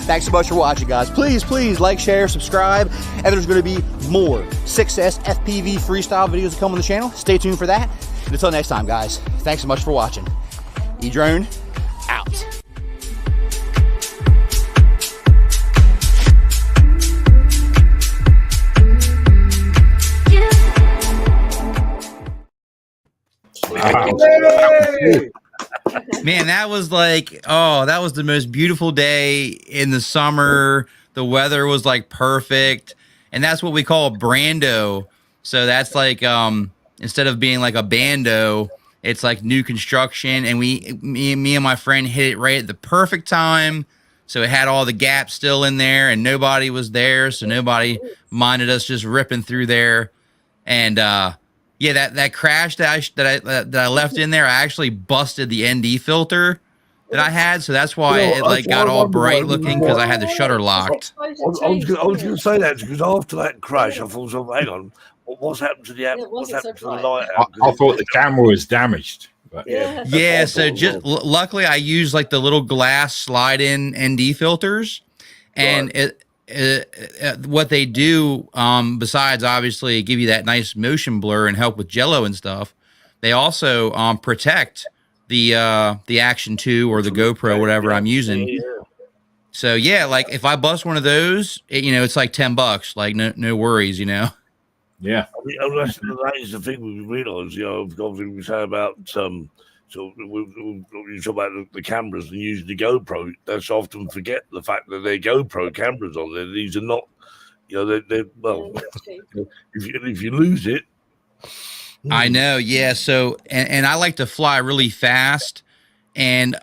Thanks so much for watching, guys. Please like, share, subscribe, and there's going to be more Success FPV freestyle videos to come on the channel. Stay tuned for that. And until next time, guys, thanks so much for watching. E-Drone out. Man, that was like, oh, that was the most beautiful day in the summer. The weather was like perfect. And that's what we call Brando. So that's like, instead of being like a bando, it's like new construction. And me and my friend hit it right at the perfect time. So it had all the gaps still in there and nobody was there. So nobody minded us just ripping through there. And, yeah, that crash that I left in there, I actually busted the ND filter that I had, so that's why it like got all bright looking because I had the shutter locked. I was going to say that because after that crash, I thought, hang on, what's happened to the light? I thought the camera was damaged. But. Yeah. So just luckily, I used like the little glass slide-in ND filters, and what they do, besides obviously give you that nice motion blur and help with jello and stuff, they also protect the Action 2 or the GoPro, whatever I'm using. So yeah, like if I bust one of those, it's like $10. Like no worries, Yeah. I mean, that is the thing we realise. Obviously we say about So you talk about the cameras and using the GoPro. That's often forget the fact that they're GoPro cameras on there. These are not, they're well. If you lose it, I know. Yeah. So and I like to fly really fast, and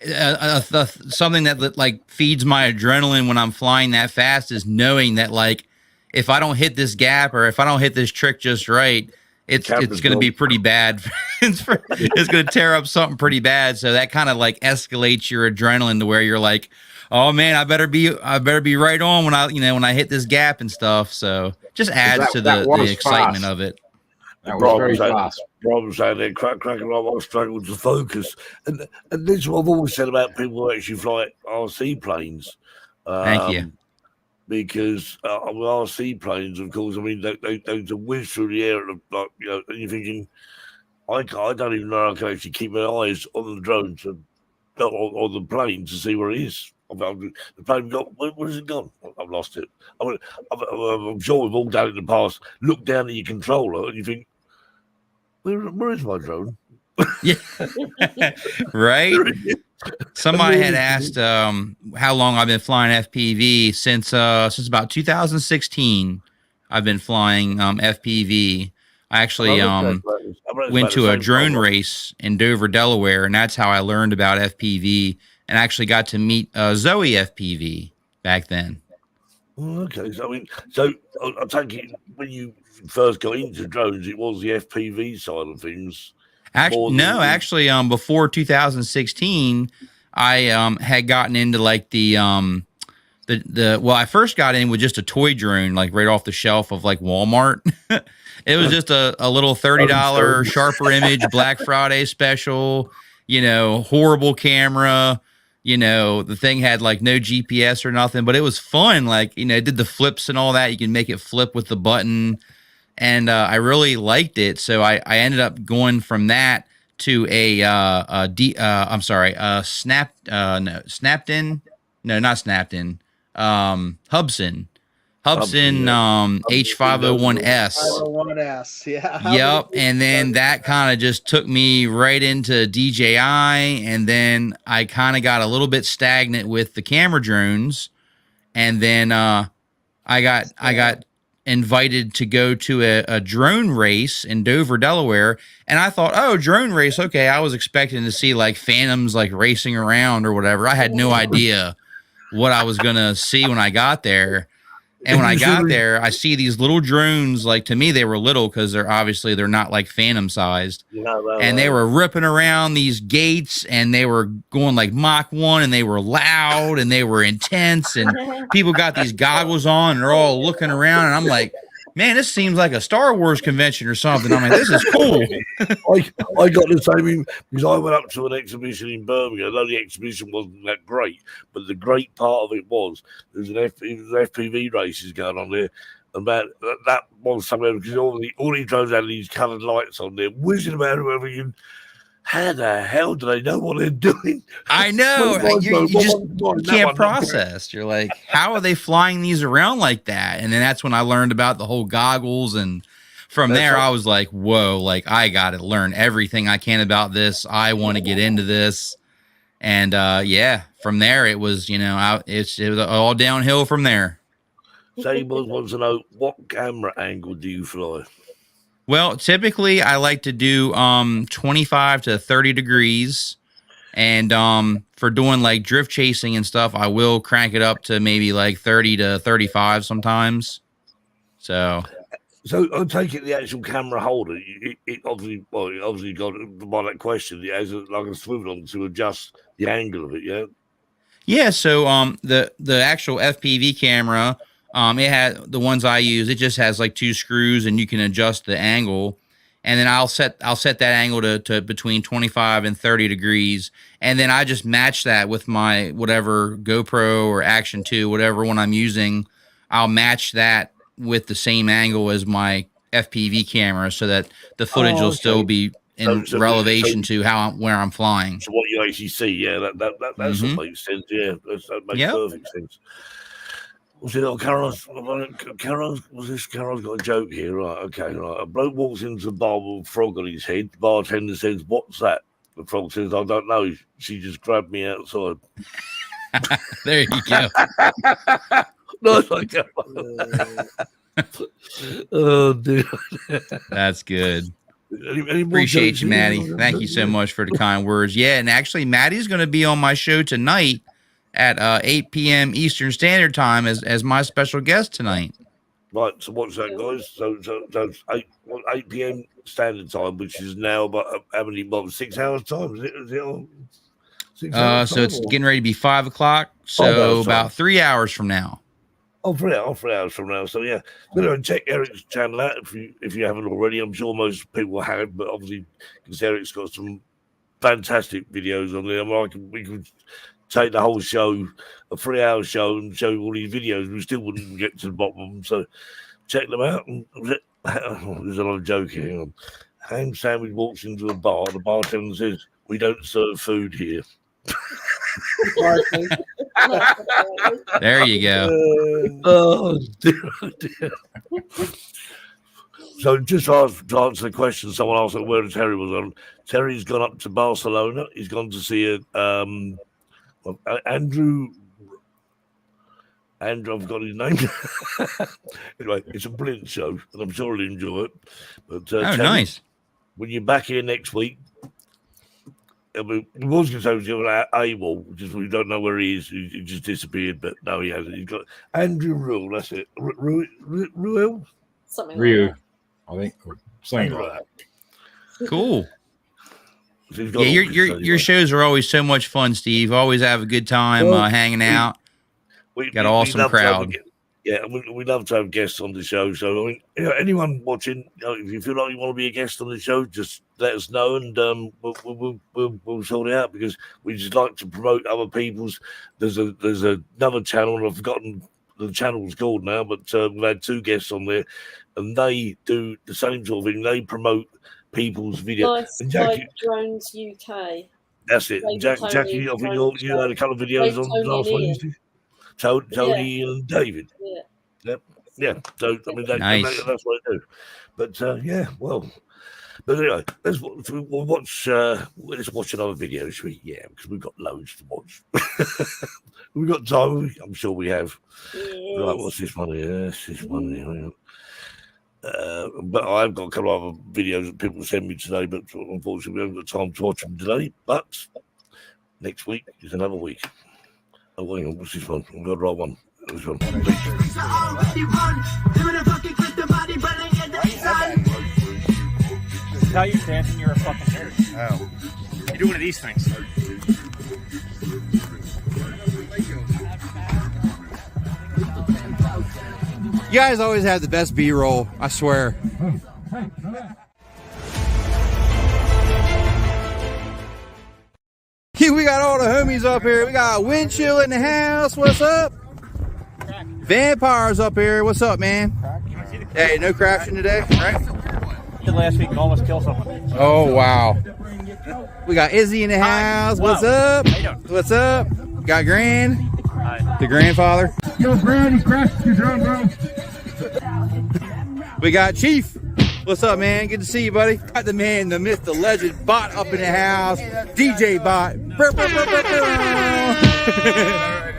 something that like feeds my adrenaline when I'm flying that fast is knowing that like if I don't hit this gap or if I don't hit this trick just right, it's going to be pretty bad. It's going to tear up something pretty bad. So that kind of like escalates your adrenaline to where you're like, oh man, I better be right on when I hit this gap and stuff. So just adds to the excitement of it. That was very fast. Rob's saying they're cracking up. I struggle to focus, and this is what I've always said about people who actually fly RC planes. Thank you. Because with RC planes, of course, I mean they whiz through the air, and you're thinking, I don't even know I can actually keep my eyes on the drone or the plane to see where it is. The plane where has it gone? I've lost it. I'm sure we've all done it in the past. Look down at your controller and you think, where is my drone? Yeah, right. Somebody had asked how long I've been flying FPV since about 2016. I've been flying FPV. I actually went to a drone race in Dover, Delaware, and that's how I learned about FPV and actually got to meet Zoe FPV back then. Okay, so I take it when you first got into drones, it was the FPV side of things. Actually, before 2016, I had gotten into like I first got in with just a toy drone, like right off the shelf of like Walmart. It was just a little $30 Sharper Image Black Friday special, horrible camera. The thing had like no GPS or nothing, but it was fun. Like, it did the flips and all that. You can make it flip with the button. And I really liked it. So I ended up going from that to Hubsan H501S. 501S, yeah. Yep. And then that kind of just took me right into DJI. And then I kind of got a little bit stagnant with the camera drones. And then I got invited to go to a drone race in Dover, Delaware. And I thought, oh, drone race. Okay. I was expecting to see like phantoms like racing around or whatever. I had no idea what I was going to see when I got there. And when I got there, I see these little drones. Like, to me, they were little because they're not like phantom sized. And they were ripping around these gates and they were going like Mach 1 and they were loud and they were intense. And people got these goggles on and they're all looking around. And I'm like, man, this seems like a Star Wars convention or something. I'm like, this is cool. I got the same because I went up to an exhibition in Birmingham. Although the exhibition wasn't that great, but the great part of it was there was an FPV races going on there. And that was somewhere because all these drones had these coloured lights on there, whizzing about whoever you. How the hell do they know what they're doing? I know. You just can't process. You're like, how are they flying these around like that? And then that's when I learned about the whole goggles. And from there, I was like, whoa, like I got to learn everything I can about this. I want to get into this. And yeah, from there, it was, it was all downhill from there. Sable wants to know, what camera angle do you fly? Well, typically I like to do 25 to 30 degrees. And for doing like drift chasing and stuff, I will crank it up to maybe like 30 to 35 sometimes. So I take it the actual camera holder, it obviously got by that question, it has like a swivel on to adjust the angle of it, yeah? Yeah, so the actual FPV camera, it had the ones I use. It just has like 2 screws, and you can adjust the angle. And then I'll set that angle to between 25 and 30 degrees, and then I just match that with my whatever GoPro or Action 2, whatever one I'm using. I'll match that with the same angle as my FPV camera, so that the footage will still be in relation to where I'm flying. So what you actually see, yeah, that makes sense. Yeah, that makes perfect sense. Carol's got a joke here, right? Okay, right. A bloke walks into the bar with a frog on his head. The bartender says, "What's that?" The frog says, "I don't know. She just grabbed me outside." There you go. Nice one, oh, dude. That's good. Any Appreciate you, Maddie. Thank you so much for the kind words. Yeah, and actually, Maddie's going to be on my show tonight at 8 p.m. Eastern Standard Time as my special guest tonight. Right, so what's that, guys? So it's 8 p.m. Standard Time, which is now about how many 6 hours time? Is it on 6 hours so it's getting ready to be 5 o'clock. So about 3 hours from now. Oh, 3 hours from now. So yeah, check Erik's channel out if you haven't already. I'm sure most people have, but obviously because Erik's got some fantastic videos on there. We could take the whole show, a 3-hour show, and show all these videos. We still wouldn't get to the bottom of them. So check them out. And there's a lot of joke here. Hang on. Ham Sandwich walks into a bar. The bartender says, "We don't serve food here." There you go. Oh, dear. So just to answer the question, someone asked where Terry was on. Terry's gone up to Barcelona. He's gone to see Andrew, I've got his name. Anyway, it's a brilliant show, and I'm sure he'll enjoy it. But Terry, nice. When you're back here next week, I mean, we was going to say AWOL, just we don't know where he is. He just disappeared, but no, he hasn't. He's got Andrew Rule. That's it. Ruel? Something Ryu, like I think. Or something like that. Cool. So yeah, your shows are always so much fun, Steve. Always have a good time hanging out. Got an awesome crowd. Yeah, we love to have guests on the show. So, I mean, anyone watching, if you feel like you want to be a guest on the show, just let us know, and we'll sort it out, because we just like to promote other people's. There's another channel, and I've forgotten the channel's called now, but we've had 2 guests on there, and they do the same sort of thing. They promote people's videos. Nice Drones UK. That's it. Jackie, I think you had a couple of videos on last Wednesday. Tony and David. Yeah. So I mean, that's what I do. But yeah, well. But anyway, let's watch another video, shall we? Yeah, because we've got loads to watch. We've got time. I'm sure we have. Yes. Right, what's this one here? This one here. But I've got a couple of other videos that people send me today, but unfortunately we haven't got time to watch them today. But next week is another week. Oh, hang on, what's this one? I've got the right one. This one. Tell you dancing, you're a fucking nerd. Oh. You do one of these things. You guys always have the best B-roll, I swear. We got all the homies up here. We got Wind Chill in the house. What's up? Vampires up here. What's up, man? Hey, no crashing today, right? Last week and almost killed someone. Oh, wow. We got Izzy in the house. What's up? How you doing? What's up? Got Gran. Hi. The grandfather. Yo, Gran, he crashed your drone, bro. We got Chief. What's up, man? Good to see you, buddy. Got the man, the myth, the legend, Bot up in the house. DJ Bot.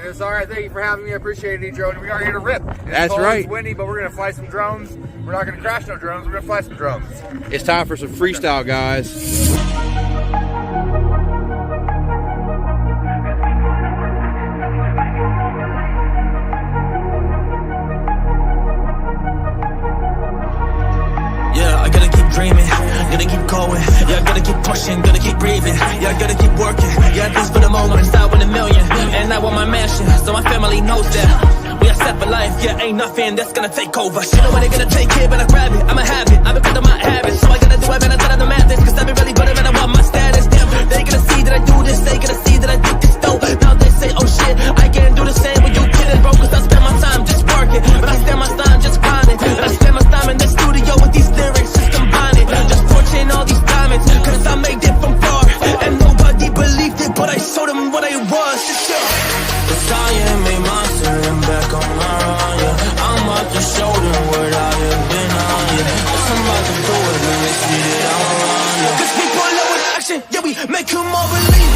It's all right. Thank you for having me. I appreciate it, drone. We are here to rip. That's cold, right. It's windy, but we're going to fly some drones. We're not going to crash no drones. We're going to fly some drones. It's time for some freestyle, guys. Yeah, I gotta keep dreaming, gotta keep going. Yeah, I gotta keep pushing, gotta keep breathing. Yeah, I gotta keep working. Yeah, this for the moment, I start with $1 million. And I want my mansion, so my family knows that we are set for life. Yeah, ain't nothing that's gonna take over. Shit, know when they gonna take it, but I grab it. I'ma have it, I've been cutting my habits. So I gotta do it, man, I gotta demand this. Cause I've been really good, man, I want my status. Damn, they gonna see that I do this, they gonna see that I think this dope. Now they say, oh shit, I can't do the same when you kidding, bro. Cause I spend my time just working, but I spend my time just grinding. And I spend my time in the studio with these lyrics, just combining. Just torching all these diamonds, cause I made it from far. And nobody believed it, but I showed them what I was. Cause I am a monster, I'm back on my run, yeah. I'm about to show them what I have been on, yeah. Cause I'm about to do it when they see that I'm around, yeah. Cause we pull up with action, yeah, we make them all believe.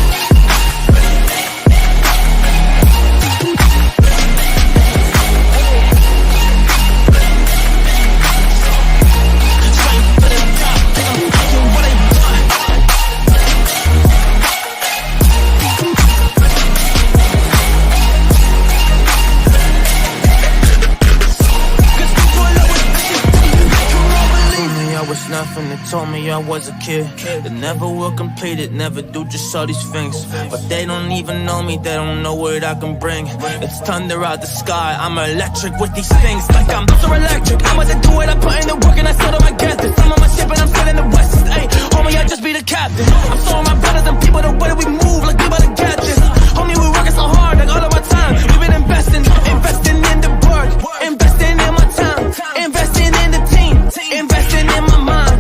Nothing, they told me I was a kid that never will complete it, never do just all these things. But they don't even know me, they don't know what I can bring. It's thunder out the sky, I'm electric with these things. Like I'm so electric, I'm about to do it, I put in the work and I still don't get this. I'm on my ship and I'm still in the west. Hey, homie, I just be the captain. I'm showing my brothers and people the way that we move, like we about to get this. Homie, we working so hard, like all of our time. We've been investing in the work, investing in my time, investing in the team, investing in my mind.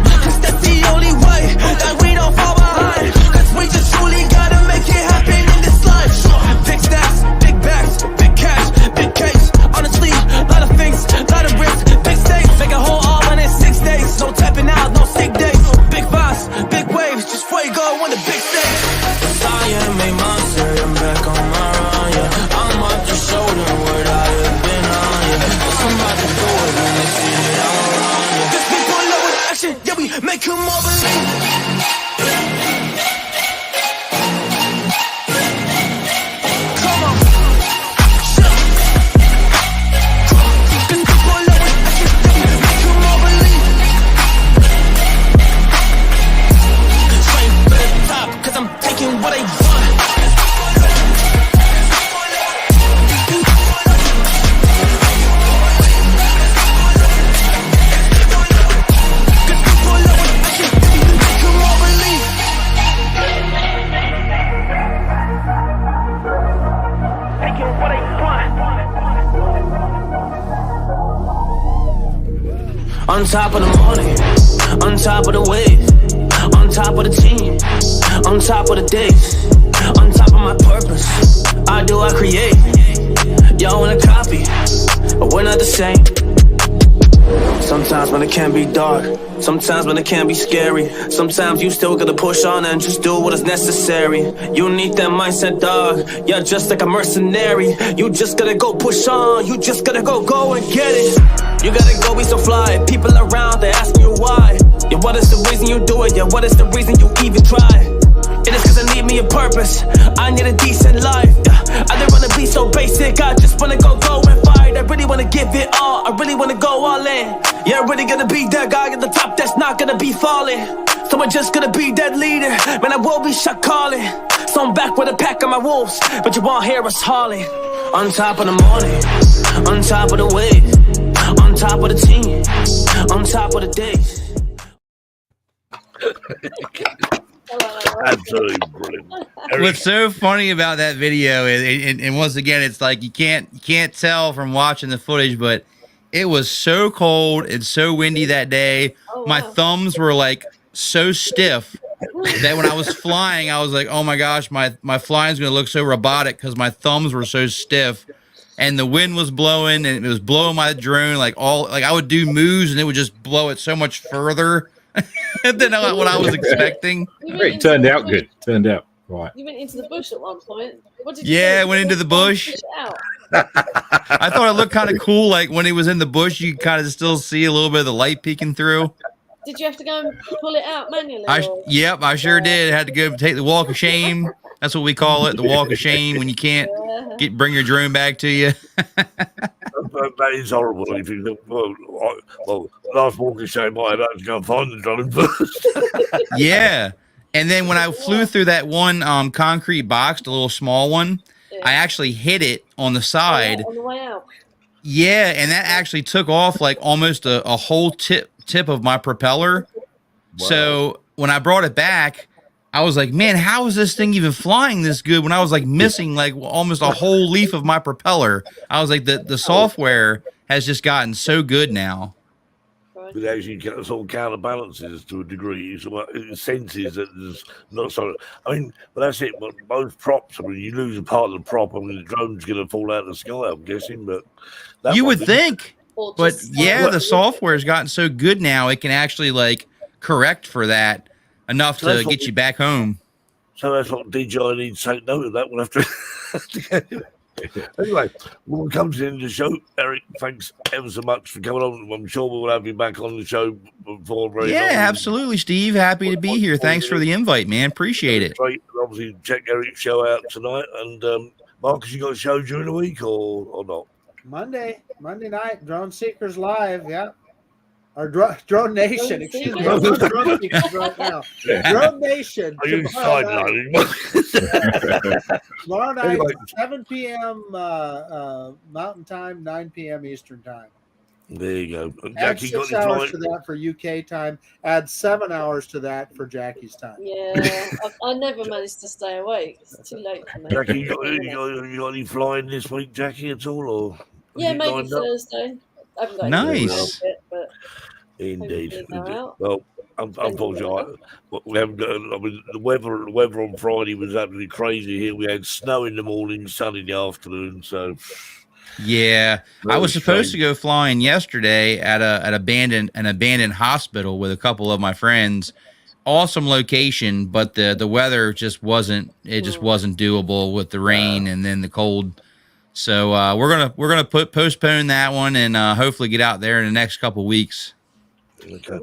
That we don't fall behind, cause we just truly gotta make it happen in this life. Big stacks, big bags, big cash, big case. Honestly, lot of things, lot of risks, big stakes. Make a whole all in 6 days. No tapping out, no sick days. Big vibes, big waves, just fuego on the big stage. Cause I am a monster, I'm back on my run, yeah. I'm about to show them what I have been on, yeah. Cause I'm about to do it when they see that I'm around, yeah. Cause we pull up with action, yeah, we make them all believe. On top of the morning, on top of the wave, on top of the team, on top of the days, on top of my purpose. I create. Y'all wanna copy, but we're not the same. Sometimes when it can be dark, sometimes when it can be scary, sometimes you still gotta push on and just do what is necessary. You need that mindset, dog. Yeah, just like a mercenary. You just gotta go push on. You just gotta go and get it. You gotta go be so fly. People around, they asking you why. Yeah, what is the reason you do it? Yeah, what is the reason you even try? It is cause I need me a purpose. I need a decent life. I don't wanna be so basic. I just wanna go and fight. I really wanna give it all. I really wanna go all in. Yeah, I'm really gonna be that guy at the top that's not gonna be falling. So I'm just gonna be that leader. Man, I will be shot calling. So I'm back with a pack of my wolves, but you won't hear us hauling. On top of the morning, on top of the wave, top of the team, on top of the days. Absolutely brilliant. What's so funny about that video is, and once again, it's like you can't tell from watching the footage, but it was so cold and so windy that day. My thumbs were like so stiff that when I was flying, I was like, oh my gosh, my flying's gonna look so robotic because my thumbs were so stiff. And the wind was blowing, and it was blowing my drone like I would do moves, and it would just blow it so much further than what I was expecting. It turned out good. Turned out right. You went into the bush at one point. What did I do? went into the bush. Out? I thought it looked kind of cool. Like when he was in the bush, you kind of still see a little bit of the light peeking through. Did you have to go and pull it out manually? Yep, I sure did. Had to go take the walk of shame. That's what we call it, the walk of shame, when you can't bring your drone back to you. That is horrible. If you think, well, last walk of shame, I had to go and find the drone first. Yeah. And then when I flew through that one concrete box, the little small one, I actually hit it on the side. On the way out. Yeah, and that actually took off like almost a whole tip of my propeller. Wow. So when I brought it back, I was like, man, how is this thing even flying this good when I was like missing like almost a whole leaf of my propeller? I was like, the software has just gotten so good now. It actually sort of counterbalances to a degree. So it senses that there's not so. I mean, but that's it. But both props, I mean, you lose a part of the prop. I mean, the drone's going to fall out of the sky, I'm guessing. But you would think. But yeah, the software's gotten so good now, it can actually like correct for that enough to get you back home. So that's what DJI needs to take note of that. We'll have to. Anyway, we'll come to the end of the show. Erik, thanks ever so much for coming on. I'm sure we'll have you back on the show before very long. Absolutely, Steve. Happy to be here. Thanks for the invite, man. Appreciate it. Great. Obviously, check Erik's show out tonight. And Marcus, you got a show during the week or not? Monday night, Drone Seekers Live. Yeah. Or Drone Nation, excuse me. Drone Seekers right now. Drone Nation. Are you sidelining? Tomorrow night, 7 p.m. Mountain Time, 9 p.m. Eastern Time. There you go. And Add Jackie 6 hours to that for UK time. Add 7 hours to that for Jackie's time. Yeah, I never managed to stay awake. It's too late for me. Jackie, you got any flying this week, Jackie, at all? Or yeah, maybe Thursday. I haven't got nice. Bit, but indeed. Well, unfortunately, we haven't got. I mean, the weather on Friday was absolutely crazy here. We had snow in the morning, sun in the afternoon. So, yeah, I was supposed to go flying yesterday at an abandoned hospital with a couple of my friends. Awesome location, but the weather just wasn't. It just wasn't doable with the rain and then the cold. So we're gonna postpone that one and hopefully get out there in the next couple of weeks. Okay.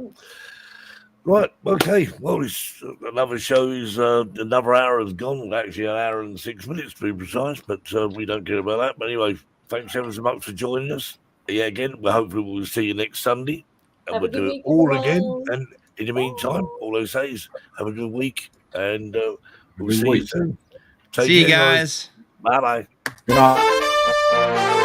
Right. Okay. Well, it's another show is another hour has gone. Actually, an hour and 6 minutes to be precise. But we don't care about that. But anyway, thanks ever so much for joining us. Yeah, again, hopefully we'll see you next Sunday, and we'll do it all again. And in the meantime, all I say is have a good week, and we'll see you soon. See you guys. Bye bye. Good night.